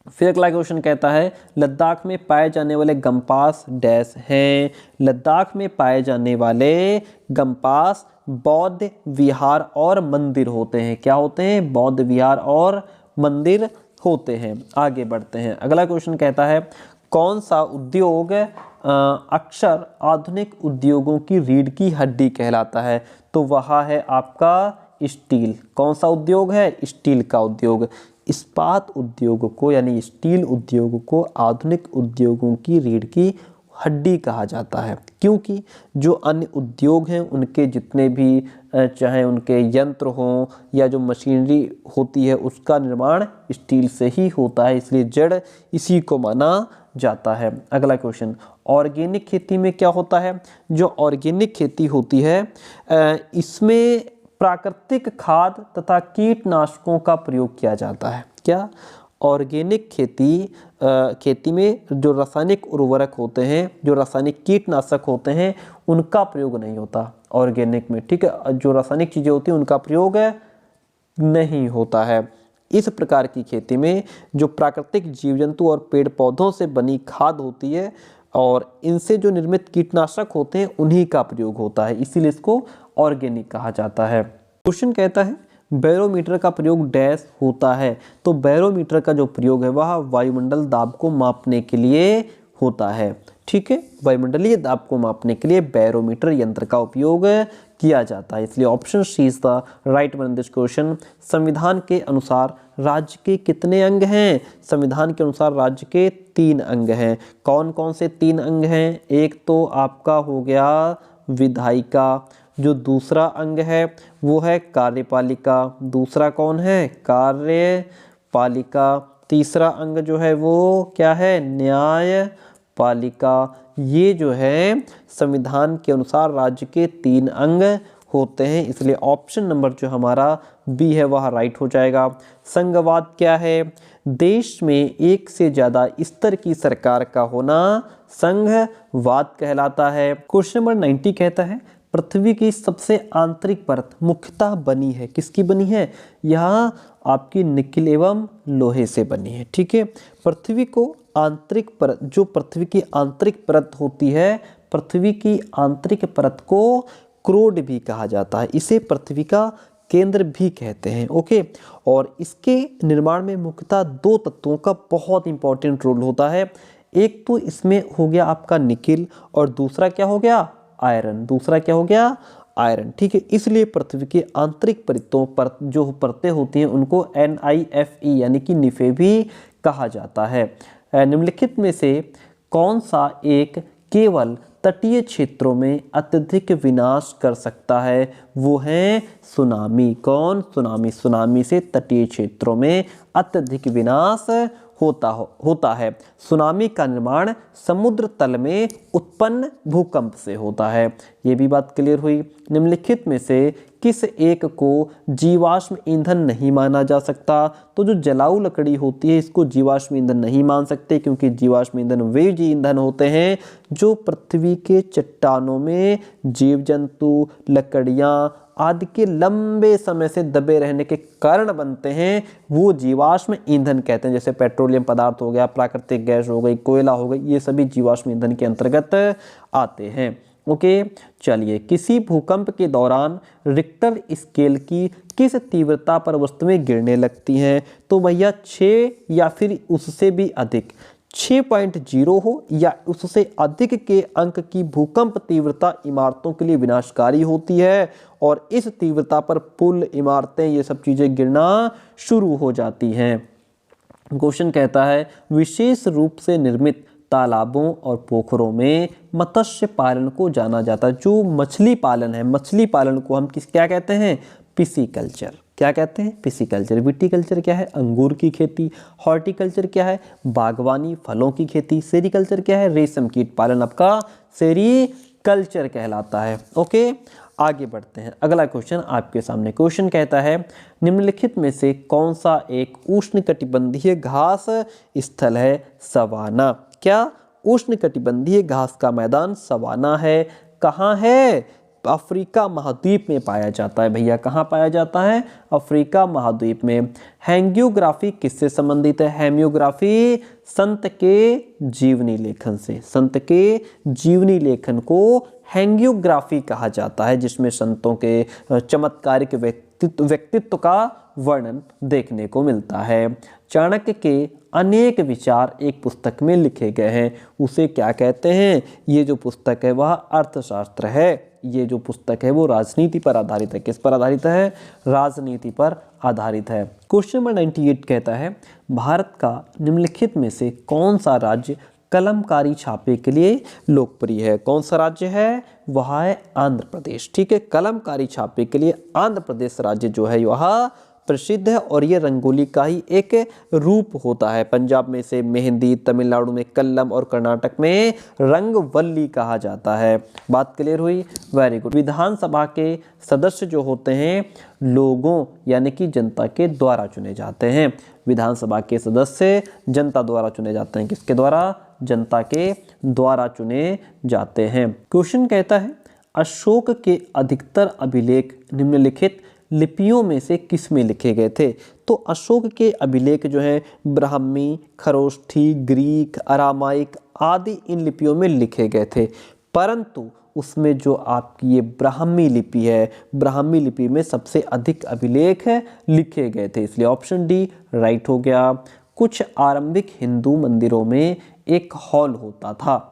फिर अगला क्वेश्चन कहता है लद्दाख में पाए जाने वाले गम्पास डैश हैं। लद्दाख में पाए जाने वाले गम्पास बौद्ध विहार और मंदिर होते हैं। क्या होते हैं? बौद्ध विहार और मंदिर होते हैं। आगे बढ़ते हैं। अगला क्वेश्चन कहता है कौन सा उद्योग अक्सर आधुनिक उद्योगों की रीढ़ की हड्डी कहलाता है? तो वह है आपका स्टील। कौन सा उद्योग है? स्टील का उद्योग। इस्पात उद्योग को यानी स्टील उद्योग को आधुनिक उद्योगों की रीढ़ की हड्डी कहा जाता है, क्योंकि जो अन्य उद्योग हैं उनके जितने भी चाहे उनके यंत्र हों या जो मशीनरी होती है उसका निर्माण स्टील से ही होता है, इसलिए जड़ इसी को माना जाता है। अगला क्वेश्चन ऑर्गेनिक खेती में क्या होता है? जो ऑर्गेनिक खेती होती है इसमें प्राकृतिक खाद तथा कीटनाशकों का प्रयोग किया जाता है। क्या? ऑर्गेनिक खेती में जो रासायनिक उर्वरक होते हैं, जो रासायनिक कीटनाशक होते हैं उनका प्रयोग नहीं होता ऑर्गेनिक में। ठीक है, जो रासायनिक चीज़ें होती हैं उनका प्रयोग नहीं होता है। इस प्रकार की खेती में जो प्राकृतिक जीव जंतु और पेड़ पौधों से बनी खाद होती है और इनसे जो निर्मित कीटनाशक होते हैं उन्हीं का प्रयोग होता है, इसीलिए इसको ऑर्गेनिक कहा जाता है। क्वेश्चन कहता है बैरोमीटर का प्रयोग डैश होता है? तो बैरोमीटर का जो प्रयोग है वह वायुमंडल दाब को मापने के लिए होता है। ठीक है, वायुमंडलीय दाब को मापने के लिए बैरोमीटर यंत्र का उपयोग किया जाता है, इसलिए option C is the right one in this question. संविधान के अनुसार राज्य के कितने अंग हैं? संविधान के अनुसार राज्य के 3 अंग हैं। कौन कौन से 3 अंग हैं? एक तो आपका हो गया विधायिका, जो दूसरा अंग है वो है कार्यपालिका, दूसरा कौन है? कार्यपालिका, तीसरा अंग जो है वो क्या है? न्यायपालिका। ये जो है संविधान के अनुसार राज्य के 3 अंग होते हैं, इसलिए ऑप्शन नंबर जो हमारा बी है वह राइट हो जाएगा। संघवाद क्या है? देश में एक से ज़्यादा स्तर की सरकार का होना संघवाद कहलाता है। क्वेश्चन नंबर 90 कहता है पृथ्वी की सबसे आंतरिक परत मुख्यतः बनी है, किसकी बनी है? यह आपकी निकिल एवं लोहे से बनी है। ठीक है, पृथ्वी को आंतरिक परत, जो पृथ्वी की आंतरिक परत होती है, पृथ्वी की आंतरिक परत को क्रोड भी कहा जाता है, इसे पृथ्वी का केंद्र भी कहते हैं। ओके, और इसके निर्माण में मुख्यतः 2 तत्वों का बहुत इंपॉर्टेंट रोल होता है। एक तो इसमें हो गया आपका निकिल और दूसरा क्या हो गया? आयरन। दूसरा क्या हो गया? आयरन। ठीक है, इसलिए पृथ्वी के आंतरिक परतों पर जो परतें होती हैं उनको NiFe यानी कि निफे भी कहा जाता है। निम्नलिखित में से कौन सा एक केवल तटीय क्षेत्रों में अत्यधिक विनाश कर सकता है? वो है सुनामी। कौन? सुनामी। सुनामी से तटीय क्षेत्रों में अत्यधिक विनाश होता है। सुनामी का निर्माण समुद्र तल में उत्पन्न भूकंप से होता है। ये भी बात क्लियर हुई। निम्नलिखित में से किस एक को जीवाश्म ईंधन नहीं माना जा सकता? तो जो जलाऊ लकड़ी होती है इसको जीवाश्म ईंधन नहीं मान सकते, क्योंकि जीवाश्म ईंधन वे ईंधन होते हैं जो पृथ्वी के चट्टानों में जीव जंतु, लकड़ियाँ आदि के लंबे समय से दबे रहने के कारण बनते हैं, वो जीवाश्म ईंधन कहते हैं। जैसे पेट्रोलियम पदार्थ हो गया, प्राकृतिक गैस हो गई, कोयला हो गई, ये सभी जीवाश्म ईंधन के अंतर्गत आते हैं। ओके, चलिए, किसी भूकंप के दौरान रिक्टर स्केल की किस तीव्रता पर वस्तुएं गिरने लगती हैं? तो भैया 6 या फिर उससे भी अधिक, 6.0 हो या उससे अधिक के अंक की भूकंप तीव्रता इमारतों के लिए विनाशकारी होती है और इस तीव्रता पर पुल, इमारतें, ये सब चीज़ें गिरना शुरू हो जाती हैं। क्वेश्चन कहता है विशेष रूप से निर्मित तालाबों और पोखरों में मत्स्य पालन को जाना जाता है। जो मछली पालन है, मछली पालन को हम क्या कहते हैं? पिसीकल्चर। क्या कहते हैं? पिसीकल्चर। विटीकल्चर क्या है? अंगूर की खेती। हॉर्टिकल्चर क्या है? बागवानी, फलों की खेती। सेरीकल्चर क्या है? रेशम कीट पालन, आपका सेरी कल्चर कहलाता है। ओके, आगे बढ़ते हैं। अगला क्वेश्चन आपके सामने। क्वेश्चन कहता है निम्नलिखित में से कौन सा एक उष्णकटिबंधीय घास स्थल है? सवाना। क्या उष्णकटिबंधीय घास का मैदान सवाना है? कहाँ है? अफ्रीका महाद्वीप में पाया जाता है भैया। कहाँ पाया जाता है? अफ्रीका महाद्वीप में। हैंगियोग्राफी किससे संबंधित है? हेमियोग्राफी संत के जीवनी लेखन से। संत के जीवनी लेखन को हैंगियोग्राफी कहा जाता है, जिसमें संतों के चमत्कारिक व्यक्तित्व का वर्णन देखने को मिलता है। चाणक्य के अनेक विचार एक पुस्तक में लिखे गए हैं, उसे क्या कहते हैं? ये जो पुस्तक है वह अर्थशास्त्र है। ये जो पुस्तक है वो राजनीति पर आधारित है। किस पर आधारित है? राजनीति पर आधारित है। क्वेश्चन नंबर 98 कहता है भारत का निम्नलिखित में से कौन सा राज्य कलमकारी छापे के लिए लोकप्रिय है? कौन सा राज्य है? वह है आंध्र प्रदेश। ठीक है, कलमकारी छापे के लिए आंध्र प्रदेश राज्य जो है वह प्रसिद्ध है, और ये रंगोली का ही एक रूप होता है। पंजाब में इसे मेहंदी, तमिलनाडु में कल्लम और कर्नाटक में रंगवल्ली कहा जाता है। बात क्लियर हुई? Very good. विधानसभा के सदस्य जो होते हैं लोगों यानी कि जनता के द्वारा चुने जाते हैं। विधानसभा के सदस्य जनता द्वारा चुने जाते हैं। किसके द्वारा? जनता के द्वारा चुने जाते हैं। क्वेश्चन कहता है अशोक के अधिकतर अभिलेख निम्नलिखित लिपियों में से किस में लिखे गए थे? तो अशोक के अभिलेख जो है ब्राह्मी, खरोष्ठी, ग्रीक, अरामाइक आदि इन लिपियों में लिखे गए थे, परंतु उसमें जो आपकी ये ब्राह्मी लिपि है, ब्राह्मी लिपि में सबसे अधिक अभिलेख लिखे गए थे, इसलिए ऑप्शन डी राइट हो गया। कुछ आरंभिक हिंदू मंदिरों में एक हॉल होता था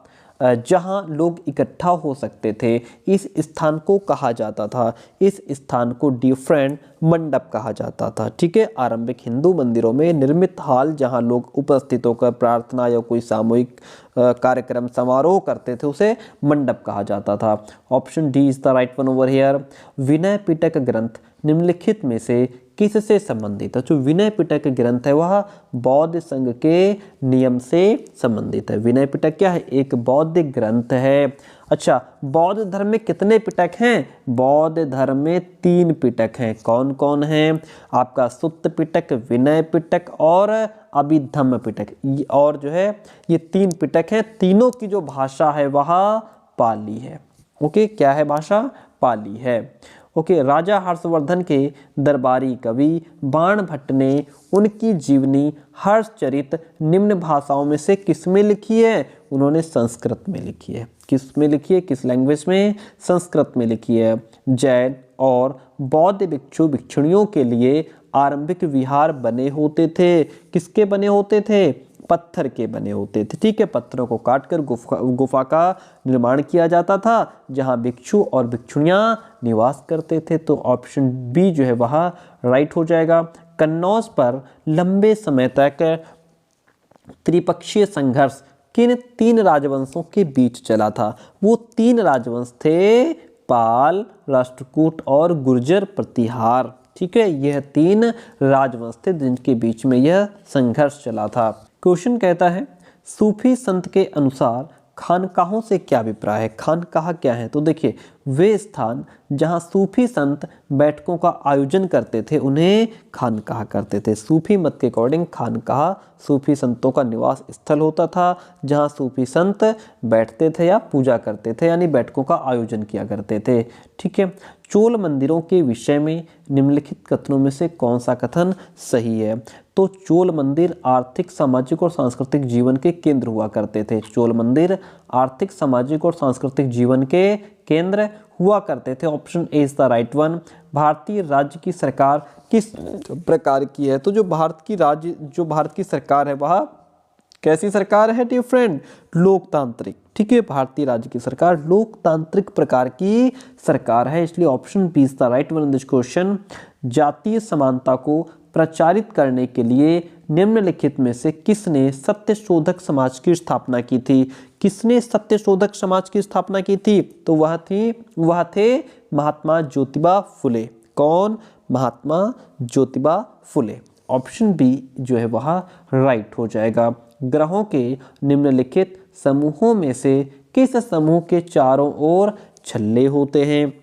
जहां लोग इकट्ठा हो सकते थे। इस स्थान को कहा जाता था, इस स्थान को डिफरेंट मंडप कहा जाता था। ठीक है, आरंभिक हिंदू मंदिरों में निर्मित हॉल जहां लोग उपस्थित होकर प्रार्थना या कोई सामूहिक कार्यक्रम समारोह करते थे उसे मंडप कहा जाता था। Option D is the right one over here. Vinaya Pitaka ग्रंथ निम्नलिखित में से किससे संबंधित है? जो विनय पिटक ग्रंथ है वह बौद्ध संघ के नियम से संबंधित है। विनय पिटक क्या है? एक बौद्ध ग्रंथ है। अच्छा, बौद्ध धर्म में कितने पिटक हैं? बौद्ध धर्म में 3 पिटक हैं। कौन कौन हैं? आपका सुत्त पिटक, विनय पिटक और अभिधम्म पिटक। और जो है ये 3 पिटक हैं। तीनों की जो भाषा है वह पाली है। ओके, क्या है भाषा? पाली है। ओके, राजा हर्षवर्धन के दरबारी कवि बाण भट्ट ने उनकी जीवनी हर्षचरित निम्न भाषाओं में से किस में लिखी है? उन्होंने संस्कृत में लिखी है। किस में लिखी है? किस लैंग्वेज में? संस्कृत में लिखी है। जैन और बौद्ध भिक्षु भिक्षुणियों के लिए आरंभिक विहार बने होते थे। किसके बने होते थे? पत्थर के बने होते थे। ठीक है, पत्थरों को काटकर गुफा का निर्माण किया जाता था जहां भिक्षु और भिक्षुणियां निवास करते थे। तो ऑप्शन बी जो है वह राइट हो जाएगा। कन्नौज पर लंबे समय तक त्रिपक्षीय संघर्ष किन 3 राजवंशों के बीच चला था? वो 3 राजवंश थे पाल, राष्ट्रकूट और गुर्जर प्रतिहार। ठीक है, यह 3 राजवंश थे जिनके बीच में यह संघर्ष चला था। क्वेश्चन कहता है सूफी संत के अनुसार खानकाहों से क्या अभिप्राय है? खानकाह क्या है? तो देखिए, वे स्थान जहां सूफी संत बैठकों का आयोजन करते थे उन्हें खानकाह करते थे। सूफी मत के अकॉर्डिंग खानकाह सूफी संतों का निवास स्थल होता था जहां सूफी संत बैठते थे या पूजा करते थे, यानी बैठकों का आयोजन किया करते थे। ठीक है, चोल मंदिरों के विषय में निम्नलिखित कथनों में से कौन सा कथन सही है? तो चोल मंदिर आर्थिक, सामाजिक और सांस्कृतिक जीवन के केंद्र हुआ करते थे। चोल मंदिर आर्थिक, सामाजिक और सांस्कृतिक जीवन के केंद्र हुआ करते थे। Option A is the right one. भारतीय राज्य की सरकार किस प्रकार की है? तो जो भारत की सरकार है वह कैसी सरकार है? डिफरेंट, लोकतांत्रिक। ठीक है, भारतीय राज्य की सरकार लोकतांत्रिक प्रकार की सरकार है, इसलिए option B is the right one in this question. जातीय समानता को प्रचारित करने के लिए निम्नलिखित में से किसने सत्यशोधक समाज की स्थापना की थी? किसने सत्यशोधक समाज की स्थापना की थी? तो वह थे महात्मा ज्योतिबा फुले। कौन? महात्मा ज्योतिबा फुले। ऑप्शन बी जो है वह राइट हो जाएगा। ग्रहों के निम्नलिखित समूहों में से किस समूह के चारों ओर छल्ले होते हैं?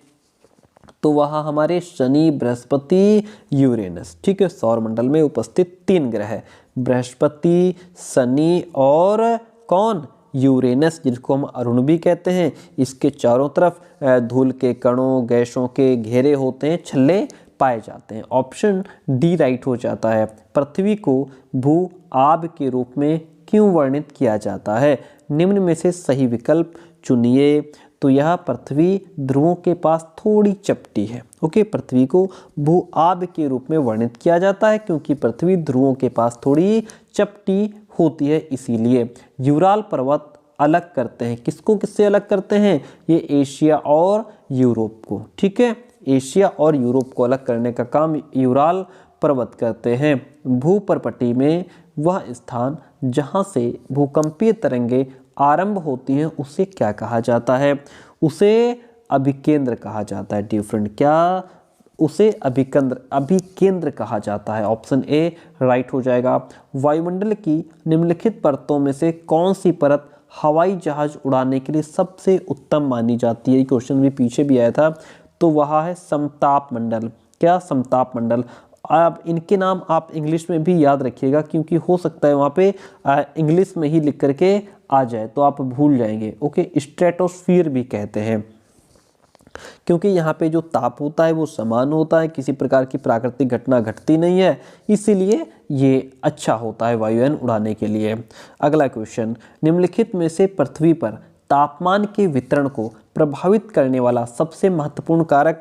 तो वह हमारे शनि, बृहस्पति, यूरेनस। ठीक है, सौरमंडल में उपस्थित 3 ग्रह, बृहस्पति, शनि और कौन? यूरेनस, जिसको हम अरुण भी कहते हैं। इसके चारों तरफ धूल के कणों, गैसों के घेरे होते हैं, छल्ले पाए जाते हैं। ऑप्शन डी राइट हो जाता है। पृथ्वी को भू आब के रूप में क्यों वर्णित किया जाता है? निम्न में से सही विकल्प चुनिए। तो यह पृथ्वी ध्रुवों के पास थोड़ी चपटी है। ओके, पृथ्वी को भू आब के रूप में वर्णित किया जाता है क्योंकि पृथ्वी ध्रुवों के पास थोड़ी चपटी होती है, इसीलिए। यूराल पर्वत अलग करते हैं, किसको किससे अलग करते हैं? ये एशिया और यूरोप को। ठीक है, एशिया और यूरोप को अलग करने का काम यूराल पर्वत करते हैं। भूपर्पटी में वह स्थान जहां से भूकंपीय तरंगे आरंभ होती हैं उसे क्या कहा जाता है? उसे अभिकेंद्र कहा जाता है। डिफरेंट क्या? उसे अभिकेंद्र कहा जाता है। ऑप्शन ए राइट हो जाएगा। वायुमंडल की निम्नलिखित परतों में से कौन सी परत हवाई जहाज उड़ाने के लिए सबसे उत्तम मानी जाती है? ये क्वेश्चन भी पीछे भी आया था। तो वह है समताप मंडल। क्या? समताप मंडल। अब इनके नाम आप इंग्लिश में भी याद रखिएगा क्योंकि हो सकता है वहाँ पे इंग्लिश में ही लिख करके आ जाए तो आप भूल जाएंगे। ओके, स्ट्रेटोस्फीयर भी कहते हैं क्योंकि यहाँ पे जो ताप होता है वो समान होता है, किसी प्रकार की प्राकृतिक घटना घटती नहीं है, इसीलिए ये अच्छा होता है वायुयान उड़ाने के लिए। अगला क्वेश्चन, निम्नलिखित में से पृथ्वी पर तापमान के वितरण को प्रभावित करने वाला सबसे महत्वपूर्ण कारक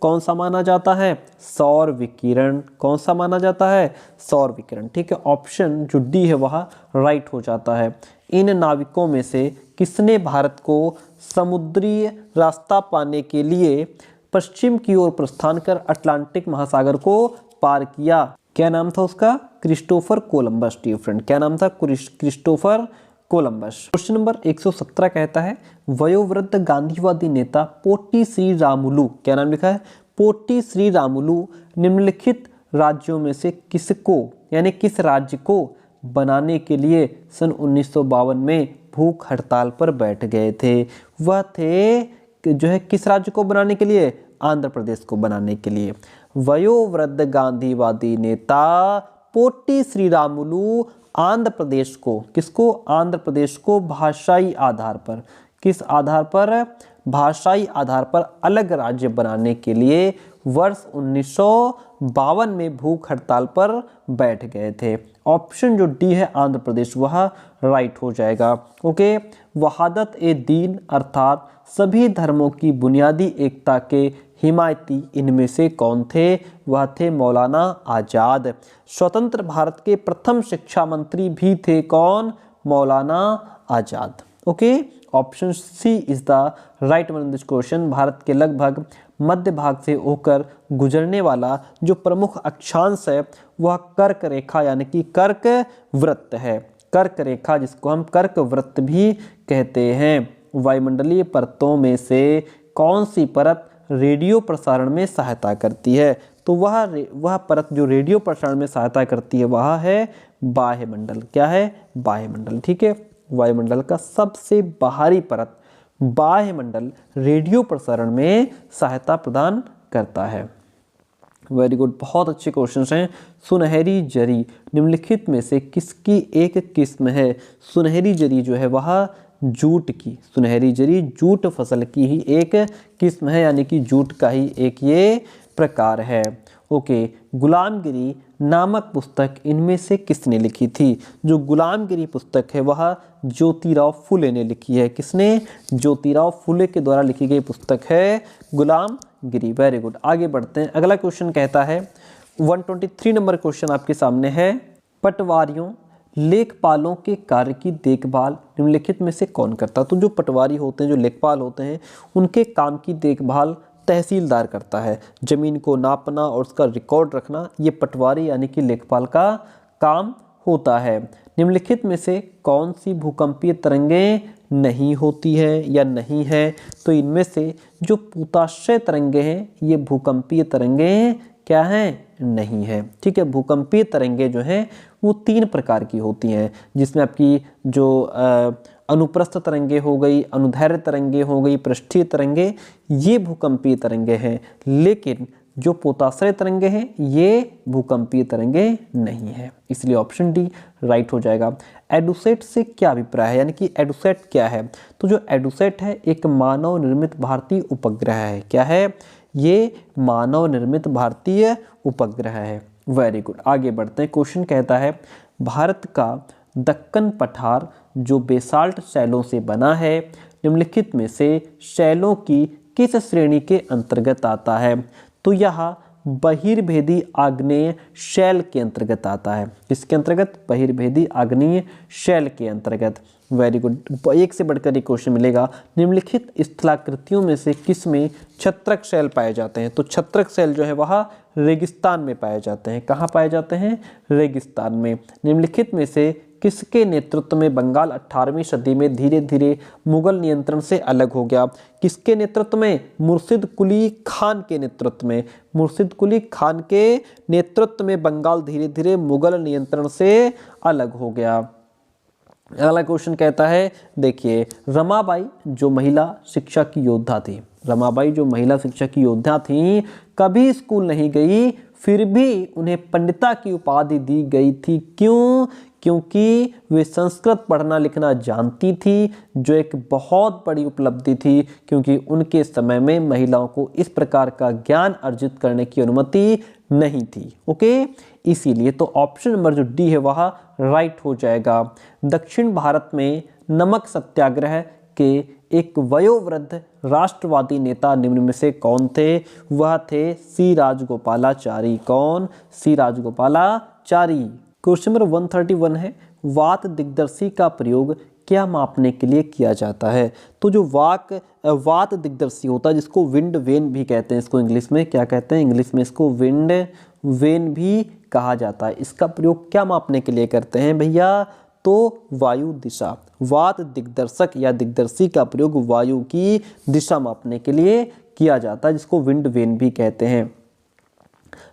कौन सा माना जाता है? सौर विकिरण। कौन सा माना जाता है? सौर विकिरण। ठीक है, ऑप्शन जो डी है वह राइट हो जाता है। इन नाविकों में से किसने भारत को समुद्री रास्ता पाने के लिए पश्चिम की ओर प्रस्थान कर अटलांटिक महासागर को पार किया? क्या नाम था उसका? Christopher Columbus. डिफरेंट, क्या नाम था? Christopher Columbus. क्वेश्चन नंबर 117 कहता है, वयोवृद्ध गांधीवादी नेता पोट्टी श्री रामुलु, क्या नाम लिखा है? पोट्टी श्री रामुलु निम्नलिखित राज्यों में से किसको यानी किस राज्य को बनाने के लिए सन 1952 में भूख हड़ताल पर बैठ गए थे? वह थे जो है किस राज्य को बनाने के लिए? आंध्र प्रदेश को बनाने के लिए। वयोवृद्ध गांधीवादी नेता पोट्टी श्री रामुलु आंध्र प्रदेश को, किसको? आंध्र प्रदेश को भाषाई आधार पर, किस आधार पर? भाषाई आधार पर अलग राज्य बनाने के लिए वर्ष 1952 में भूख हड़ताल पर बैठ गए थे। ऑप्शन जो डी है आंध्र प्रदेश वह राइट हो जाएगा। ओके, वहादत ए दीन अर्थात सभी धर्मों की बुनियादी एकता के हिमायती इनमें से कौन थे? वह थे मौलाना आजाद। स्वतंत्र भारत के प्रथम शिक्षा मंत्री भी थे कौन? Maulana Azad. Okay, option C is the right one in this question. Bharat के लगभग मध्य भाग से होकर गुजरने वाला जो प्रमुख अक्षांश है वह कर्क रेखा यानी कि कर्क वृत्त है। कर्क रेखा जिसको हम कर्क वृत्त भी कहते हैं। वायुमंडलीय परतों में से कौन सी परत रेडियो प्रसारण में सहायता करती है? तो वह परत जो रेडियो प्रसारण में सहायता करती है वह है बाह्यमंडल। क्या है? बाह्यमंडल। ठीक है, वायुमंडल का सबसे बाहरी परत बाह्यमंडल रेडियो प्रसारण में सहायता प्रदान करता है। वेरी गुड, बहुत अच्छे क्वेश्चंस हैं। सुनहरी जरी निम्नलिखित में से किसकी एक किस्म है? सुनहरी जरी जो है वह जूट की, सुनहरी जरी जूट फसल की ही एक किस्म है यानी कि जूट का ही एक ये प्रकार है। ओके, गुलामगिरी नामक पुस्तक इनमें से किसने लिखी थी? जो गुलामगिरी पुस्तक है वह ज्योतिराव फुले ने लिखी है। किसने? ज्योतिराव फुले के द्वारा लिखी गई पुस्तक है गुलामगिरी। वेरी गुड, आगे बढ़ते हैं। अगला क्वेश्चन कहता है 123 नंबर क्वेश्चन आपके सामने है, पटवारियों लेखपालों के कार्य की देखभाल निम्नलिखित में से कौन करता? तो जो पटवारी होते हैं, जो लेखपाल होते हैं, उनके काम की देखभाल तहसीलदार करता है। जमीन को नापना और उसका रिकॉर्ड रखना ये पटवारी यानी कि लेखपाल का काम होता है। निम्नलिखित में से कौन सी भूकंपीय तरंगें नहीं होती है या नहीं है? तो इनमें से जो पूताश्रय तरंगें हैं ये भूकंपीय तरंगें क्या हैं? नहीं है। ठीक है, भूकंपीय तरंगें जो हैं वो 3 प्रकार की होती हैं जिसमें आपकी जो अनुप्रस्थ तरंगे हो गई, अनुदैर्ध्य तरंगे हो गई, पृष्ठीय तरंगे, ये भूकंपीय तरंगे हैं। लेकिन जो पोताश्रय तरंगे हैं ये भूकंपीय तरंगे नहीं है, इसलिए ऑप्शन डी राइट हो जाएगा। एडुसेट से क्या अभिप्राय है, यानी कि एडुसेट क्या है? तो जो एडुसेट है एक मानव निर्मित भारतीय उपग्रह है। क्या है? ये मानव निर्मित भारतीय उपग्रह है। वेरी गुड, आगे बढ़ते हैं। क्वेश्चन कहता है भारत का दक्कन पठार जो बेसाल्ट शैलों से बना है, निम्नलिखित में से शैलों की किस श्रेणी के अंतर्गत आता है? तो यह बहिर्भेदी आग्नेय शैल के अंतर्गत आता है। किसके अंतर्गत? बहिर्भेदी आग्नेय शैल के अंतर्गत। वेरी गुड, एक से बढ़कर एक क्वेश्चन मिलेगा। निम्नलिखित स्थलाकृतियों में से किस में छत्रक शैल पाए जाते हैं? तो छत्रक शैल जो है वह रेगिस्तान में पाए जाते हैं। कहाँ पाए जाते हैं? रेगिस्तान में। निम्नलिखित में से किसके नेतृत्व में बंगाल 18वीं सदी में धीरे धीरे मुगल नियंत्रण से अलग हो गया? किसके नेतृत्व में? मुर्शिद कुली खान के नेतृत्व में। मुर्शिद कुली खान के नेतृत्व में बंगाल धीरे धीरे मुगल नियंत्रण से अलग हो गया। अगला क्वेश्चन कहता है, देखिए रमाबाई जो महिला शिक्षा की योद्धा थी, रमाबाई जो महिला शिक्षा की योद्धा थी, कभी स्कूल नहीं गई, फिर भी उन्हें पंडिता की उपाधि दी गई थी। क्यों? क्योंकि वे संस्कृत पढ़ना लिखना जानती थी, जो एक बहुत बड़ी उपलब्धि थी, क्योंकि उनके समय में महिलाओं को इस प्रकार का ज्ञान अर्जित करने की अनुमति नहीं थी। ओके, इसीलिए तो ऑप्शन नंबर जो डी है वह राइट हो जाएगा। दक्षिण भारत में नमक सत्याग्रह के एक वयोवृद्ध राष्ट्रवादी नेता निम्न में से कौन थे? वह थे सी राजगोपालाचारी। कौन? सी राजगोपालाचारी। क्वेश्चन नंबर 131 है, वात दिग्दर्शी का प्रयोग क्या मापने के लिए किया जाता है? तो जो वात दिग्दर्शी होता है, जिसको विंड वेन भी कहते हैं, इसको इंग्लिश में क्या कहते हैं? इंग्लिश में इसको विंड वेन भी कहा जाता है। इसका प्रयोग क्या मापने के लिए करते हैं भैया? तो वायु दिशा। वात दिग्दर्शक या दिग्दर्शी का प्रयोग वायु की दिशा मापने के लिए किया जाता है, जिसको विंड वेन भी कहते हैं।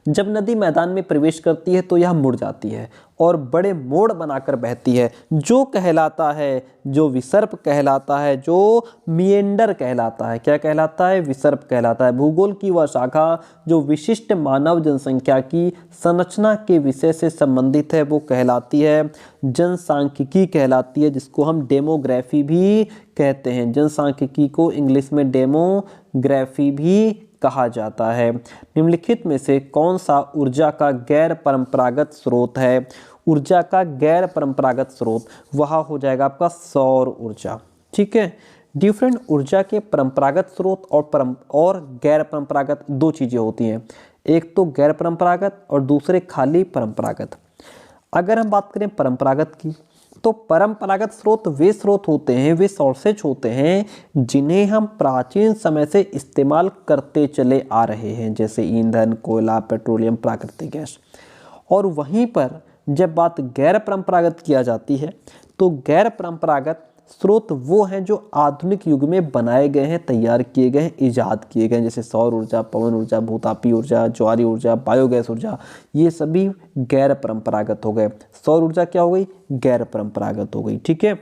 जब नदी मैदान में प्रवेश करती है तो यह मुड़ जाती है और बड़े मोड़ बनाकर बहती है, जो कहलाता है, जो विसर्प कहलाता है, जो मिएंडर कहलाता है। क्या कहलाता है? विसर्प कहलाता है। भूगोल की वह शाखा जो विशिष्ट मानव जनसंख्या की संरचना के विषय से संबंधित है, वो कहलाती है जनसांख्यिकी कहलाती है, जिसको हम डेमोग्राफी भी कहते हैं। जनसांख्यिकी को इंग्लिश में डेमोग्राफी भी कहा जाता है। निम्नलिखित में से कौन सा ऊर्जा का गैर परंपरागत स्रोत है? ऊर्जा का गैर परंपरागत स्रोत वह हो जाएगा आपका सौर ऊर्जा। ठीक है, डिफरेंट ऊर्जा के परंपरागत स्रोत और गैर परंपरागत दो चीजें होती हैं, एक तो गैर परंपरागत और दूसरे खाली परंपरागत। अगर हम बात करें परंपरागत की, तो परंपरागत स्रोत वे स्रोत होते हैं, वे सोर्सेज होते हैं जिन्हें हम प्राचीन समय से इस्तेमाल करते चले आ रहे हैं, जैसे ईंधन, कोयला, पेट्रोलियम, प्राकृतिक गैस। और वहीं पर जब बात गैर परंपरागत किया जाती है, तो गैर परंपरागत स्रोत वो हैं जो आधुनिक युग में बनाए गए हैं, तैयार किए गए हैं, ईजाद किए गए हैं, जैसे सौर ऊर्जा, पवन ऊर्जा, भूतापी ऊर्जा, ज्वारी ऊर्जा, बायोगैस ऊर्जा, ये सभी गैर परंपरागत हो गए। सौर ऊर्जा क्या हो गई? गैर परंपरागत हो गई। ठीक है,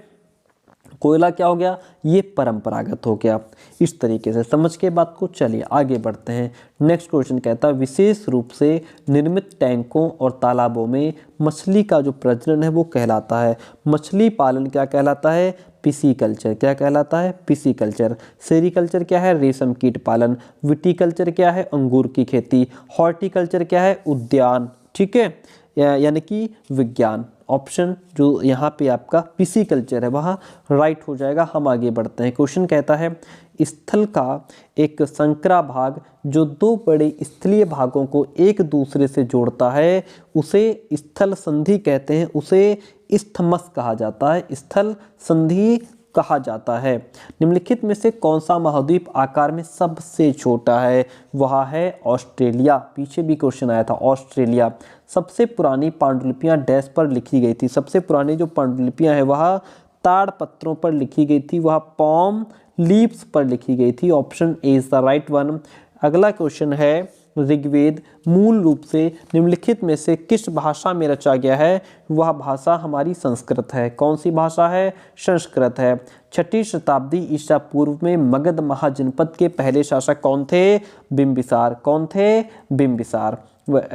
कोयला क्या हो गया? ये परंपरागत हो गया। इस तरीके से समझ के बात को, चलिए आगे बढ़ते हैं। नेक्स्ट क्वेश्चन कहता है, विशेष रूप से निर्मित टैंकों और तालाबों में मछली का जो प्रजनन है वो कहलाता है, मछली पालन क्या कहलाता है? पिसीकल्चर। क्या कहलाता है? पिसीकल्चर। सेरीकल्चर क्या है? रेशम कीट पालन। विटीकल्चर क्या है? अंगूर की खेती। हॉर्टिकल्चर क्या है? उद्यान। ठीक है, यानी कि विज्ञान। ऑप्शन जो यहाँ पे आपका पिसीकल्चर है वह राइट हो जाएगा। हम आगे बढ़ते हैं। क्वेश्चन कहता है, स्थल का एक संकरा भाग जो दो बड़े स्थलीय भागों को एक दूसरे से जोड़ता है, उसे स्थल संधि कहते हैं, उसे इस्थमस कहा जाता है, स्थल संधि कहा जाता है। निम्नलिखित में से कौन सा महाद्वीप आकार में सबसे छोटा है? वह है ऑस्ट्रेलिया। पीछे भी क्वेश्चन आया था, ऑस्ट्रेलिया। सबसे पुरानी पांडुलिपियां डैश पर लिखी गई थी? सबसे पुरानी जो पांडुलिपियां हैं वह ताड़ पत्रों पर लिखी गई थी, वह पॉम लीव्स पर लिखी गई थी। Option A is the right one. अगला क्वेश्चन है, ऋग्वेद मूल रूप से निम्नलिखित में से किस भाषा में रचा गया है? वह भाषा हमारी संस्कृत है। कौन सी भाषा है? संस्कृत है। 6ठी शताब्दी ईसा पूर्व में मगध महाजनपद के पहले शासक कौन थे? बिंबिसार। कौन थे? बिंबिसार।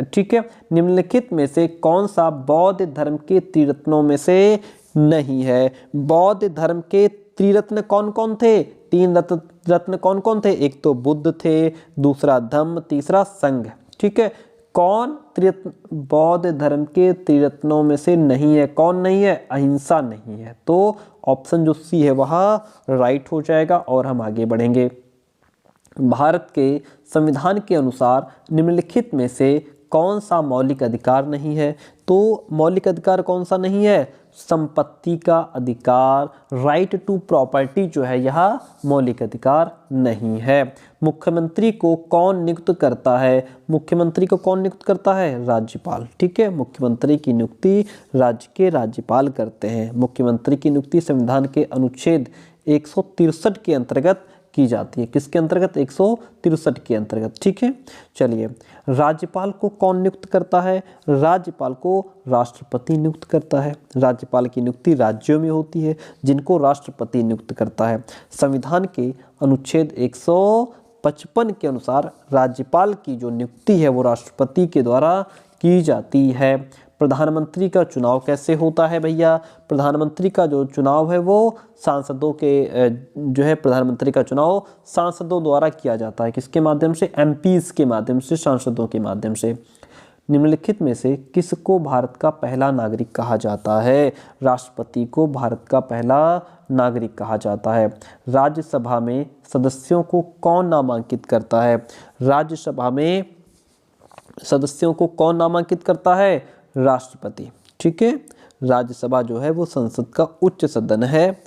ठीक है। निम्नलिखित में से कौन सा बौद्ध धर्म के त्रिरत्नों में से नहीं है? बौद्ध धर्म के त्रिरत्न कौन कौन थे? 3 रत्न कौन कौन थे? एक तो बुद्ध थे, दूसरा धम्म, तीसरा संघ। ठीक है। कौन त्रिरत्न बौद्ध धर्म के त्रिरत्नों में से नहीं है? कौन नहीं है? अहिंसा नहीं है। तो ऑप्शन जो सी है वह राइट हो जाएगा और हम आगे बढ़ेंगे। भारत के संविधान के अनुसार निम्नलिखित में से कौन सा मौलिक अधिकार नहीं है? तो मौलिक अधिकार कौन सा नहीं है? संपत्ति का अधिकार, राइट टू प्रॉपर्टी जो है यह मौलिक अधिकार नहीं है। मुख्यमंत्री को कौन नियुक्त करता है? मुख्यमंत्री को कौन नियुक्त करता है? राज्यपाल। ठीक है। मुख्यमंत्री की नियुक्ति राज्य के राज्यपाल करते हैं। मुख्यमंत्री की नियुक्ति संविधान के अनुच्छेद 163 के अंतर्गत की जाती है। किसके अंतर्गत? 163 के अंतर्गत। ठीक है। चलिए, राज्यपाल को कौन नियुक्त करता है? राज्यपाल को राष्ट्रपति नियुक्त करता है। राज्यपाल की नियुक्ति राज्यों में होती है जिनको राष्ट्रपति नियुक्त करता है। संविधान के अनुच्छेद 155 के अनुसार राज्यपाल की जो नियुक्ति है वो राष्ट्रपति के द्वारा की जाती है। प्रधानमंत्री का चुनाव कैसे होता है भैया? प्रधानमंत्री का जो चुनाव है वो सांसदों के जो है प्रधानमंत्री का चुनाव सांसदों द्वारा किया जाता है। किसके माध्यम से? एमपीज के माध्यम से, सांसदों के माध्यम से। निम्नलिखित में से किसको भारत का पहला नागरिक कहा जाता है? राष्ट्रपति को भारत का पहला नागरिक कहा जाता है। राज्यसभा में सदस्यों को कौन नामांकित करता है? राज्यसभा में सदस्यों को कौन नामांकित करता है? राष्ट्रपति। ठीक है। राज्यसभा जो है वो संसद का उच्च सदन है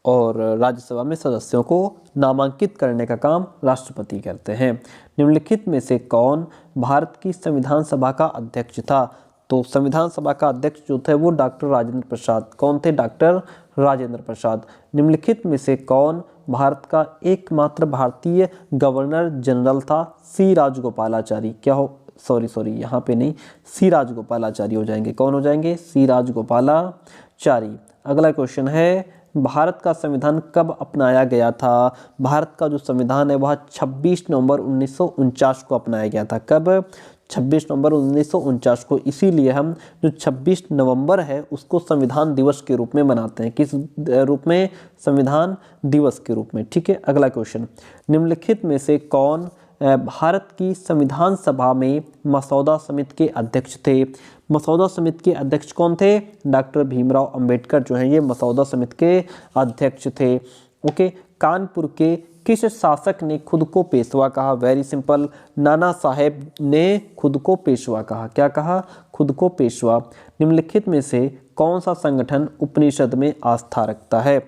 और राज्यसभा में सदस्यों को नामांकित करने का काम राष्ट्रपति करते हैं। निम्नलिखित में से कौन भारत की संविधान सभा का अध्यक्ष था? तो संविधान सभा का अध्यक्ष जो थे वो डॉक्टर राजेंद्र प्रसाद। कौन थे? डॉक्टर राजेंद्र प्रसाद। निम्नलिखित में से कौन भारत का एकमात्र भारतीय गवर्नर जनरल था? सी राजगोपालाचारी। क्या हो, सॉरी यहाँ पे नहीं, सी राजगोपालाचारी हो जाएंगे। कौन हो जाएंगे? सी राजगोपालाचारी। अगला क्वेश्चन है, भारत का संविधान कब अपनाया गया था? भारत का जो संविधान है वह 26 नवंबर 1949 को अपनाया गया था। कब? 26 नवंबर 1949 को। इसीलिए हम जो 26 नवंबर है उसको संविधान दिवस के रूप में मनाते हैं। किस रूप में? संविधान दिवस के रूप में। ठीक है। अगला क्वेश्चन, निम्नलिखित में से कौन भारत की संविधान सभा में मसौदा समिति के अध्यक्ष थे? मसौदा समिति के अध्यक्ष कौन थे? डॉक्टर भीमराव अंबेडकर जो हैं ये मसौदा समिति के अध्यक्ष थे। ओके। कानपुर के किस शासक ने खुद को पेशवा कहा? वेरी सिंपल, नाना साहेब ने खुद को पेशवा कहा। क्या कहा? खुद को पेशवा। निम्नलिखित में से कौन सा संगठन उपनिषद में आस्था रखता है?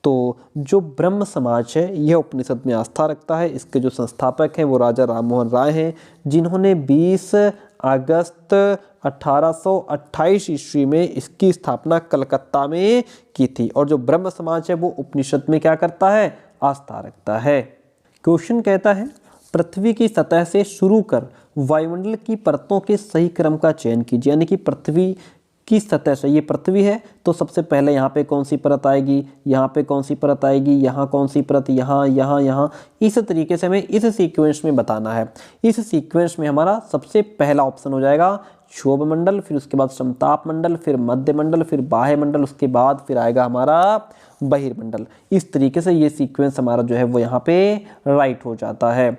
तो जो ब्रह्म समाज है यह उपनिषद में आस्था रखता है। इसके जो संस्थापक हैं वो राजा राममोहन राय हैं, जिन्होंने 20 अगस्त 1828 ईस्वी में इसकी स्थापना कलकत्ता में की थी। और जो ब्रह्म समाज है वो उपनिषद में क्या करता है? आस्था रखता है। क्वेश्चन कहता है, पृथ्वी की सतह से शुरू कर वायुमंडल की परतों के सही क्रम का चयन कीजिए। यानी कि पृथ्वी की सतह से, ये पृथ्वी है तो सबसे पहले यहाँ पे कौन सी परत आएगी, यहाँ पे कौन सी परत आएगी, यहाँ कौन सी परत, यहाँ यहाँ यहाँ, इस तरीके से हमें इस सीक्वेंस में बताना है। इस सीक्वेंस में हमारा सबसे पहला ऑप्शन हो जाएगा क्षोभ मंडल, फिर उसके बाद समताप मंडल, फिर मध्य मंडल, फिर बाह्य मंडल, उसके बाद फिर आएगा हमारा बहिर्मंडल। इस तरीके से ये सीक्वेंस हमारा जो है वो यहाँ पे राइट हो जाता है।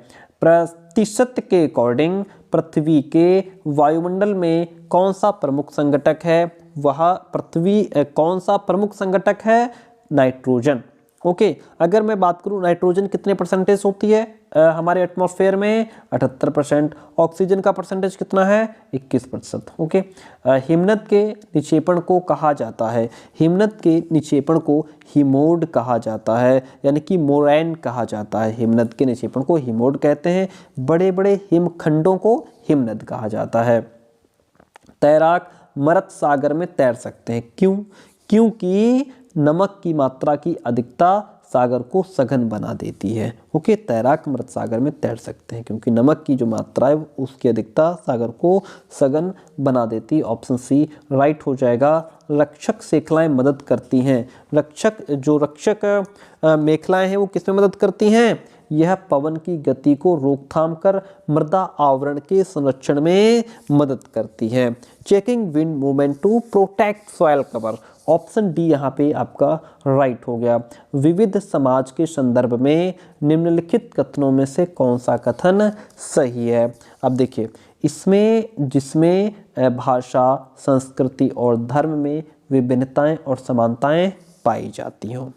प्रतिशत के अकॉर्डिंग पृथ्वी के वायुमंडल में कौन सा प्रमुख संघटक है? वह कौन सा प्रमुख संघटक है? नाइट्रोजन। ओके। अगर मैं बात करूं नाइट्रोजन कितने परसेंटेज होती है हमारे एटमॉस्फेयर में? 78%। ऑक्सीजन का परसेंटेज कितना है? 21%। ओके। हिमनद के निक्षेपण को कहा जाता है, हिमनद के निक्षेपण को हिमोड कहा जाता है, यानी कि मोरैन कहा जाता है। हिमनद के निक्षेपण को हिमोड कहते हैं। बड़े बड़े हिमखंडों को हिमनद कहा जाता है। तैराक मरत सागर में तैर सकते हैं। क्यों? क्योंकि नमक की मात्रा की अधिकता सागर को सघन बना देती है। ओके, तैराक मृत सागर में तैर सकते हैं क्योंकि नमक की जो मात्रा है उसकी अधिकता सागर को सघन बना देती है। ऑप्शन सी राइट हो जाएगा। रक्षक श्रृंखलाएं मदद करती हैं। रक्षक मेखलाएं हैं वो किसमें मदद करती हैं? यह पवन की गति को रोकथाम कर मृदा आवरण के संरक्षण में मदद करती है। Checking wind movement to protect soil cover. Option D यहाँ पे आपका राइट हो गया। विविध समाज के संदर्भ में निम्नलिखित कथनों में से कौन सा कथन सही है? अब देखिए, इसमें जिसमें भाषा, संस्कृति और धर्म में विभिन्नताएं और समानताएं पाई जाती हों।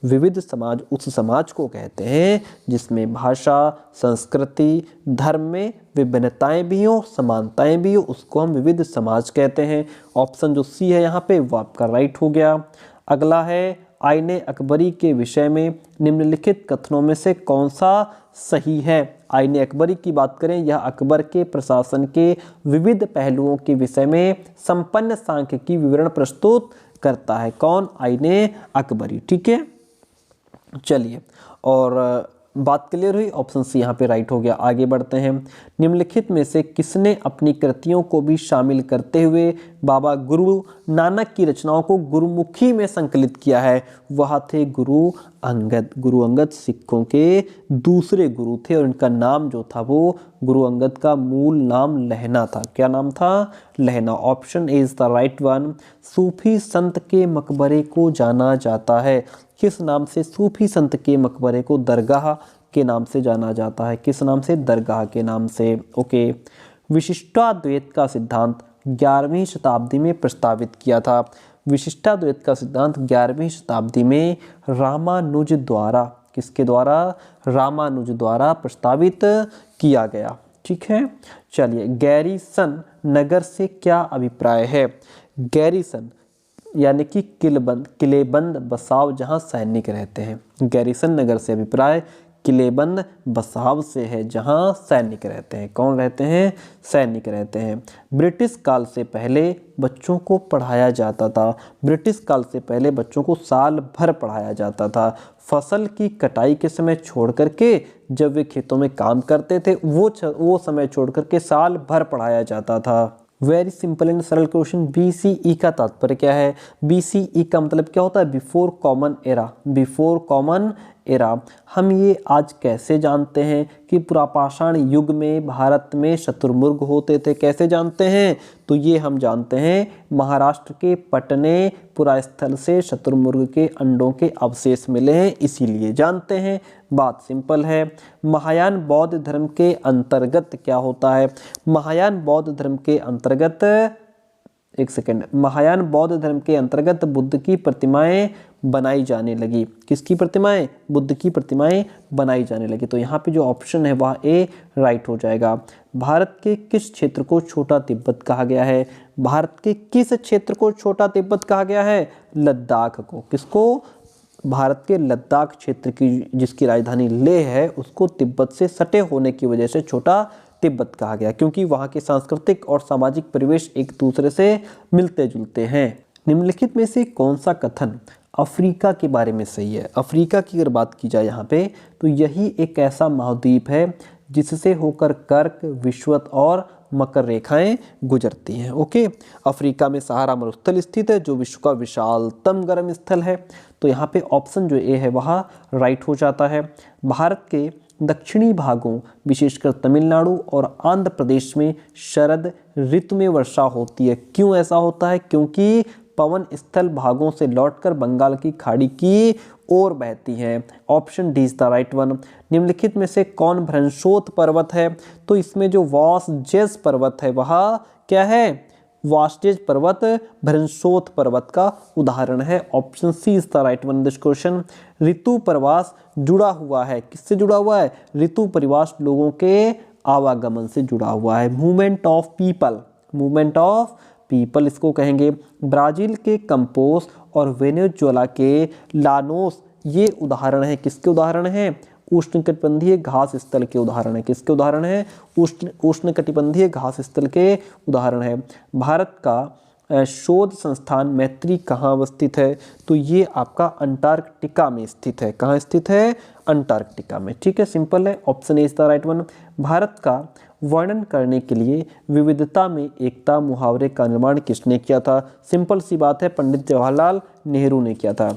विविध समाज उस समाज को कहते हैं जिसमें भाषा, संस्कृति, धर्म में विभिन्नताएं भी हो, समानताएं भी हो, उसको हम विविध समाज कहते हैं। ऑप्शन जो सी है यहाँ पे वो आपका राइट हो गया। अगला है आईने अकबरी के विषय में निम्नलिखित कथनों में से कौन सा सही है? आईने अकबरी की बात करें, यह अकबर के प्रशासन के विविध पहलुओं के विषय में संपन्न सांख्यिकी विवरण प्रस्तुत करता है। कौन? आईने अकबरी। ठीक है, चलिए, और बात क्लियर हुई। ऑप्शन सी यहाँ पे राइट हो गया। आगे बढ़ते हैं। निम्नलिखित में से किसने अपनी कृतियों को भी शामिल करते हुए बाबा गुरु नानक की रचनाओं को गुरुमुखी में संकलित किया है? वह थे गुरु अंगद। गुरु अंगद सिखों के दूसरे गुरु थे और इनका नाम जो था वो गुरु अंगद का मूल नाम लहना था। क्या नाम था? Lehna. Option A is the right one. सूफी संत के मकबरे को जाना जाता है। किस नाम से सूफी संत के मकबरे को? दरगाह के नाम से जाना जाता है। किस नाम से? दरगाह के नाम से। ओके। विशिष्टाद्वैत का सिद्धांत 11वीं शताब्दी में प्रस्तावित किया था। विशिष्टाद्वैत का सिद्धांत 11वीं शताब्दी में रामानुज द्वारा, किसके द्वारा? रामानुज द्वारा प्रस्तावित किया गया। ठीक है, चलिए। गैरीसन नगर से क्या अभिप्राय है? गैरीसन यानी कि किलेबंद बसाव जहां सैनिक रहते हैं। गैरीसन नगर से अभिप्राय किलेबंद बसाव से है जहां सैनिक रहते हैं। कौन रहते हैं? सैनिक रहते हैं। ब्रिटिश काल से पहले बच्चों को पढ़ाया जाता था। ब्रिटिश काल से पहले बच्चों को साल भर पढ़ाया जाता था। फसल की कटाई के समय छोड़ करके जब वे खेतों में काम करते थे वो समय छोड़ करके साल भर पढ़ाया जाता था। वेरी सिंपल एंड सरल क्वेश्चन। BCE का तात्पर्य क्या है? BCE का मतलब क्या होता है? Before common era. Before common era. हम ये आज कैसे जानते हैं कि पुरापाषाण युग में भारत में शुतुरमुर्ग होते थे? कैसे जानते हैं? तो ये हम जानते हैं महाराष्ट्र के पटने पुरास्थल से शुतुरमुर्ग के अंडों के अवशेष मिले हैं, इसीलिए जानते हैं। बात सिंपल है। महायान बौद्ध धर्म के अंतर्गत क्या होता है? महायान बौद्ध धर्म के अंतर्गत, एक सेकेंड, महायान बौद्ध धर्म के अंतर्गत बुद्ध की प्रतिमाएं बनाई जाने लगी। किसकी प्रतिमाएं? बुद्ध की प्रतिमाएं बनाई जाने लगी। तो यहाँ पे जो ऑप्शन है वह ए राइट हो जाएगा। भारत के किस क्षेत्र को छोटा तिब्बत कहा गया है? भारत के किस क्षेत्र को छोटा तिब्बत कहा गया है? लद्दाख को। किसको? भारत के लद्दाख क्षेत्र की जिसकी राजधानी लेह है उसको तिब्बत से सटे होने की वजह से छोटा तिब्बत कहा गया, क्योंकि वहाँ के सांस्कृतिक और सामाजिक परिवेश एक दूसरे से मिलते जुलते हैं। निम्नलिखित में से कौन सा कथन अफ्रीका के बारे में सही है? अफ्रीका की अगर बात की जाए यहाँ पे तो यही एक ऐसा महाद्वीप है जिससे होकर कर्क, विषुवत और मकर रेखाएं गुजरती हैं। ओके। अफ्रीका में सहारा मरुस्थल स्थित है जो विश्व का विशालतम गर्म स्थल है। तो यहाँ पे ऑप्शन जो ए है वह राइट हो जाता है। भारत के दक्षिणी भागों विशेषकर तमिलनाडु और आंध्र प्रदेश में शरद ऋतु में वर्षा होती है। क्यों ऐसा होता है? क्योंकि पवन स्थल भागों से लौटकर बंगाल की खाड़ी की ओर बहती है। Option D is the right one. निम्नलिखित में से कौन भ्रंशोत पर्वत है? तो इसमें जो वासजेस पर्वत है वह क्या है? वासजेस पर्वत भ्रंशोत पर्वत का उदाहरण है। Option C is the right one this question. ऋतु प्रवास जुड़ा हुआ है। किससे जुड़ा हुआ है? ऋतु प्रवास लोगों के आवागमन से जुड़ा हुआ है। Movement of people. Movement of people इसको कहेंगे। ब्राजील के कंपोस और वेनेजुएला के लानोस ये उदाहरण है। किसके उदाहरण हैं? उष्णकटिबंधीय घास स्थल के उदाहरण है। किसके उदाहरण है? उष्णकटिबंधीय घास स्थल के उदाहरण है। भारत का शोध संस्थान मैत्री कहाँ अवस्थित है? तो ये आपका अंटार्कटिका में स्थित है। कहाँ स्थित है? अंटार्कटिका में। ठीक है, सिंपल है, option A is the right one. Bharat का वर्णन करने के लिए विविधता में एकता मुहावरे का निर्माण किसने किया था? सिंपल सी बात है, पंडित जवाहरलाल नेहरू ने किया था।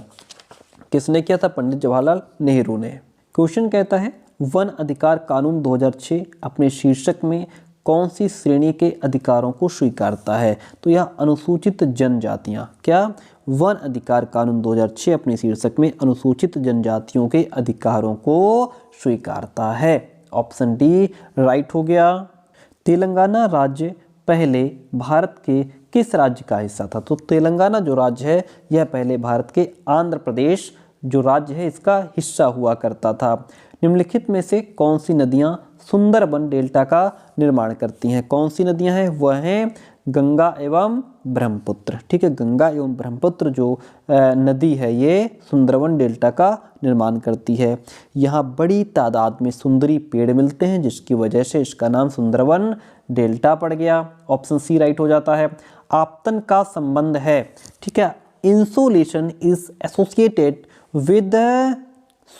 किसने किया था? पंडित जवाहरलाल नेहरू ने। क्वेश्चन कहता है वन अधिकार कानून 2006 अपने शीर्षक में कौन सी श्रेणी के अधिकारों को स्वीकारता है? तो यह अनुसूचित जनजातियां। क्या? वन अधिकार कानून 2006 अपने शीर्षक में अनुसूचित जनजातियों के अधिकारों को स्वीकारता है। ऑप्शन डी राइट हो गया। तेलंगाना राज्य पहले भारत के किस राज्य का हिस्सा था? तो तेलंगाना जो राज्य है यह पहले भारत के आंध्र प्रदेश जो राज्य है इसका हिस्सा हुआ करता था। निम्नलिखित में से कौन सी नदियां सुंदरबन डेल्टा का निर्माण करती हैं? कौन सी नदियां हैं? वह हैं गंगा एवं ब्रह्मपुत्र। ठीक है, गंगा एवं ब्रह्मपुत्र जो नदी है ये सुंदरबन डेल्टा का निर्माण करती है। यहाँ बड़ी तादाद में सुंदरी पेड़ मिलते हैं जिसकी वजह से इसका नाम सुंदरबन डेल्टा पड़ गया। ऑप्शन सी राइट हो जाता है। आपतन का संबंध है, ठीक है, insolation is associated with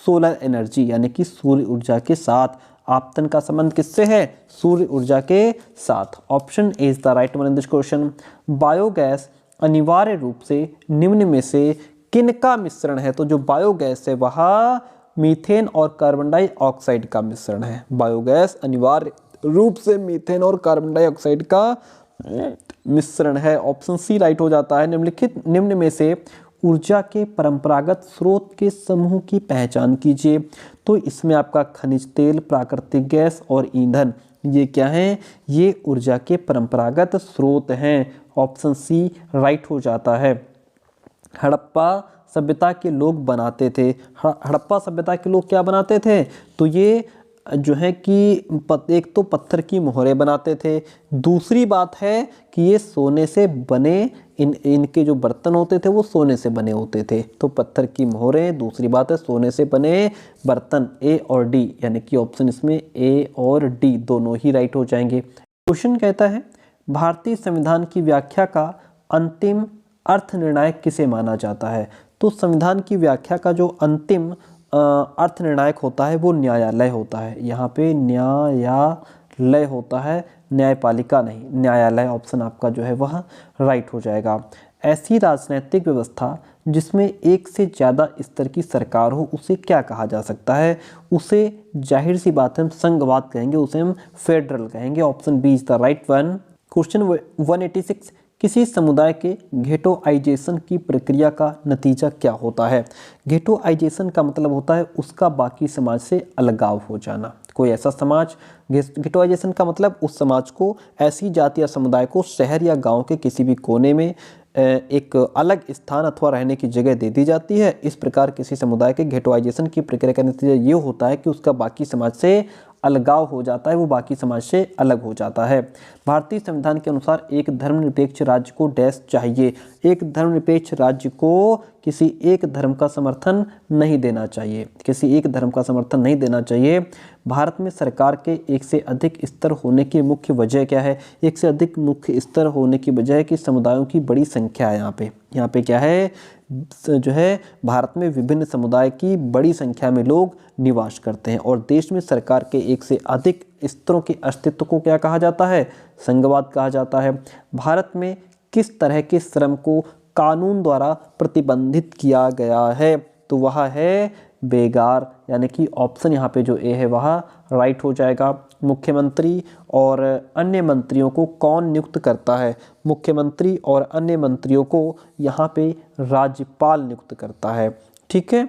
solar energy, यानी कि सूर्य ऊर्जा के साथ। आपतन का संबंध किससे है? सूर्य ऊर्जा के साथ। Option A is the right one in this question. Biogas अनिवार्य रूप से निम्न में से किनका मिश्रण है? तो जो बायोगैस है वह मीथेन और कार्बन डाइऑक्साइड का मिश्रण है। बायोगैस अनिवार्य रूप से मीथेन और कार्बन डाइऑक्साइड का मिश्रण है। ऑप्शन सी राइट हो जाता है। निम्न में से ऊर्जा के परंपरागत स्रोत के समूह की पहचान कीजिए। तो इसमें आपका खनिज तेल, प्राकृतिक गैस और ईंधन, ये क्या हैं? ये ऊर्जा के परंपरागत स्रोत हैं। ऑप्शन सी राइट हो जाता है। हड़प्पा सभ्यता के लोग बनाते थे। हड़प्पा सभ्यता के लोग क्या बनाते थे? तो ये जो है कि एक तो पत्थर की मोहरें बनाते थे, दूसरी बात है कि ये सोने से बने इनके जो बर्तन होते थे वो सोने से बने होते थे। तो पत्थर की मोहरें, दूसरी बात है सोने से बने बर्तन। ए और डी, यानी कि ऑप्शन इसमें ए और डी दोनों ही राइट हो जाएंगे। क्वेश्चन कहता है भारतीय संविधान की व्याख्या का अंतिम अर्थ निर्णायक किसे माना जाता है? तो संविधान की व्याख्या का जो अंतिम अर्थ निर्णायक होता है वो न्यायालय होता है। यहाँ पे न्यायालय होता है, न्यायपालिका नहीं, न्यायालय। ऑप्शन आपका जो है वह राइट हो जाएगा। ऐसी राजनीतिक व्यवस्था जिसमें एक से ज़्यादा स्तर की सरकार हो उसे क्या कहा जा सकता है? उसे जाहिर सी बात है हम संघवाद कहेंगे, उसे हम फेडरल कहेंगे। Option B is the right one. Question 186 किसी समुदाय के घेटोआइजेशन की प्रक्रिया का नतीजा क्या होता है? घेटोआइजेशन का मतलब होता है उसका बाकी समाज से अलगाव हो जाना। कोई ऐसा समाज, घेटोआइजेशन का मतलब उस समाज को, ऐसी जाति या समुदाय को शहर या गांव के किसी भी कोने में एक अलग स्थान अथवा रहने की जगह दे दी जाती है। इस प्रकार किसी समुदाय के घेटोआइजेशन की प्रक्रिया का नतीजा ये होता है कि उसका बाकी समाज से अलगाव हो जाता है, वो बाकी समाज से अलग हो जाता है। भारतीय संविधान के अनुसार एक धर्मनिरपेक्ष राज्य को डैश चाहिए। एक धर्मनिरपेक्ष राज्य को किसी एक धर्म का समर्थन नहीं देना चाहिए। किसी एक धर्म का समर्थन नहीं देना चाहिए। भारत में सरकार के एक से अधिक स्तर होने की मुख्य वजह क्या है? एक से अधिक मुख्य स्तर होने की वजह है कि समुदायों की बड़ी संख्या है। यहाँ पे क्या है? जो है भारत में विभिन्न समुदाय की बड़ी संख्या में लोग निवास करते हैं और देश में सरकार के एक से अधिक स्तरों के अस्तित्व को क्या कहा जाता है? संघवाद कहा जाता है। भारत में किस तरह के श्रम को कानून द्वारा प्रतिबंधित किया गया है? तो वह है बेगार, यानी कि ऑप्शन यहाँ पे जो ए है वह राइट हो जाएगा। मुख्यमंत्री और अन्य मंत्रियों को कौन नियुक्त करता है? मुख्यमंत्री और अन्य मंत्रियों को यहाँ पे राज्यपाल नियुक्त करता है। ठीक है,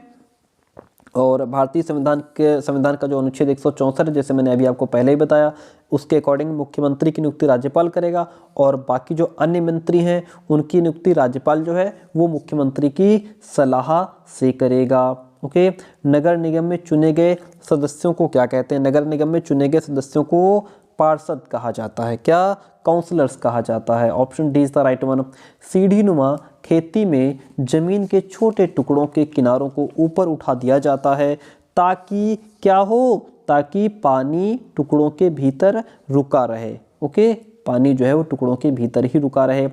और भारतीय संविधान का जो अनुच्छेद 164 है, जैसे मैंने अभी आपको पहले ही बताया, उसके अकॉर्डिंग मुख्यमंत्री की नियुक्ति राज्यपाल करेगा और बाकी जो अन्य मंत्री हैं उनकी नियुक्ति राज्यपाल जो है वो मुख्यमंत्री की सलाह से करेगा। ओके, नगर निगम में चुने गए सदस्यों को क्या कहते हैं? नगर निगम में चुने गए सदस्यों को पार्षद कहा जाता है। क्या? काउंसलर्स कहा जाता है। Option D is the right one. सीढ़ी नुमा खेती में जमीन के छोटे टुकड़ों के किनारों को ऊपर उठा दिया जाता है ताकि क्या हो? ताकि पानी टुकड़ों के भीतर रुका रहे। ओके, पानी जो है वो टुकड़ों के भीतर ही रुका रहे।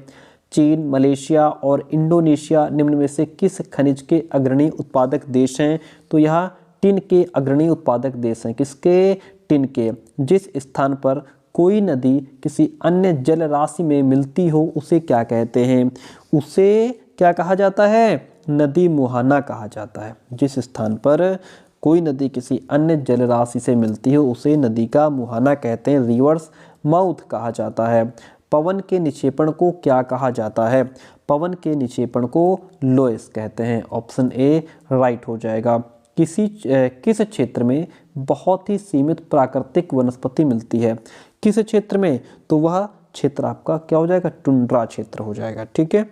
चीन, मलेशिया और इंडोनेशिया निम्न में से किस खनिज के अग्रणी उत्पादक देश हैं? तो यह टिन के अग्रणी उत्पादक देश हैं। किसके? टिन के। जिस स्थान पर कोई नदी किसी अन्य जल राशि में मिलती हो उसे क्या कहते हैं? उसे क्या कहा जाता है? नदी मुहाना कहा जाता है। जिस स्थान पर कोई नदी किसी अन्य जल राशि से मिलती हो उसे नदी का मुहाना कहते हैं, रिवर्स माउथ कहा जाता है। पवन के निक्षेपण को क्या कहा जाता है? पवन के निक्षेपण को लोएस कहते हैं। ऑप्शन ए राइट हो जाएगा। किस क्षेत्र में बहुत ही सीमित प्राकृतिक वनस्पति मिलती है? किस क्षेत्र में? तो वह क्षेत्र आपका क्या हो जाएगा? टुंड्रा क्षेत्र हो जाएगा। ठीक है।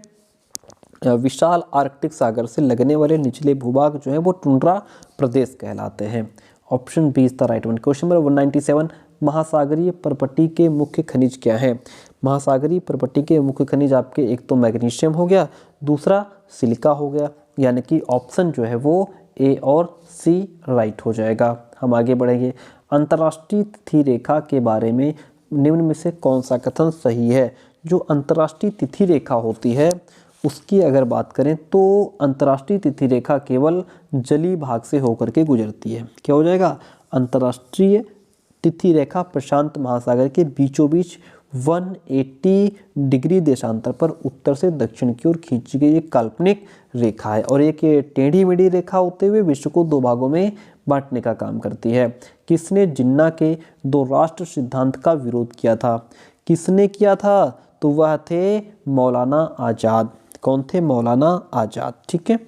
विशाल आर्कटिक सागर से लगने वाले निचले भूभाग जो है वो टुंड्रा प्रदेश कहलाते हैं। Option B is the right one. Question number 197, महासागरीय पर्पटी के मुख्य खनिज क्या है? महासागरीय पर्पटी के मुख्य खनिज आपके एक तो मैग्नीशियम हो गया, दूसरा सिलिका हो गया, यानी कि ऑप्शन जो है वो ए और सी राइट हो जाएगा। हम आगे बढ़ेंगे। अंतर्राष्ट्रीय तिथि रेखा के बारे में निम्न में से कौन सा कथन सही है? जो अंतर्राष्ट्रीय तिथि रेखा होती है उसकी अगर बात करें तो अंतर्राष्ट्रीय तिथि रेखा केवल जलीय भाग से होकर के गुजरती है। क्या हो जाएगा? अंतर्राष्ट्रीय तिथि रेखा प्रशांत महासागर के बीचों बीच 180 डिग्री देशांतर पर उत्तर से दक्षिण की ओर खींची गई एक काल्पनिक रेखा है और एक टेढ़ी मेढ़ी रेखा होते हुए विश्व को दो भागों में बांटने का काम करती है। किसने जिन्ना के दो राष्ट्र सिद्धांत का विरोध किया था? किसने किया था? तो वह थे मौलाना आज़ाद। कौन थे? मौलाना आज़ाद। ठीक है,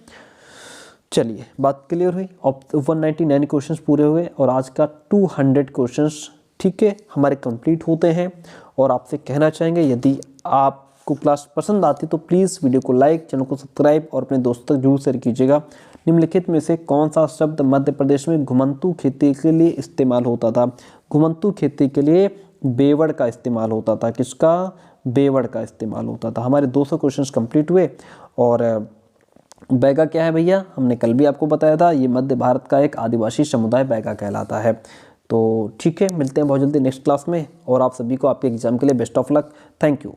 चलिए बात क्लियर हुई। 199 क्वेश्चंस पूरे हुए और आज का 200 क्वेश्चंस ठीक है हमारे कंप्लीट होते हैं। और आपसे कहना चाहेंगे यदि आपको क्लास पसंद आती तो प्लीज़ वीडियो को लाइक, चैनल को सब्सक्राइब और अपने दोस्तों तक जरूर शेयर कीजिएगा। निम्नलिखित में से कौन सा शब्द मध्य प्रदेश में घुमंतू खेती के लिए इस्तेमाल होता था? घुमंतू खेती के लिए बेवड़ का इस्तेमाल होता था। किसका? बेवड़ का इस्तेमाल होता था। हमारे 200 क्वेश्चंस कंप्लीट हुए। और बैगा क्या है भैया? हमने कल भी आपको बताया था, ये मध्य भारत का एक आदिवासी समुदाय बैगा कहलाता है। तो ठीक है, मिलते हैं बहुत जल्दी नेक्स्ट क्लास में और आप सभी को आपके एग्जाम के लिए best of luck. Thank you.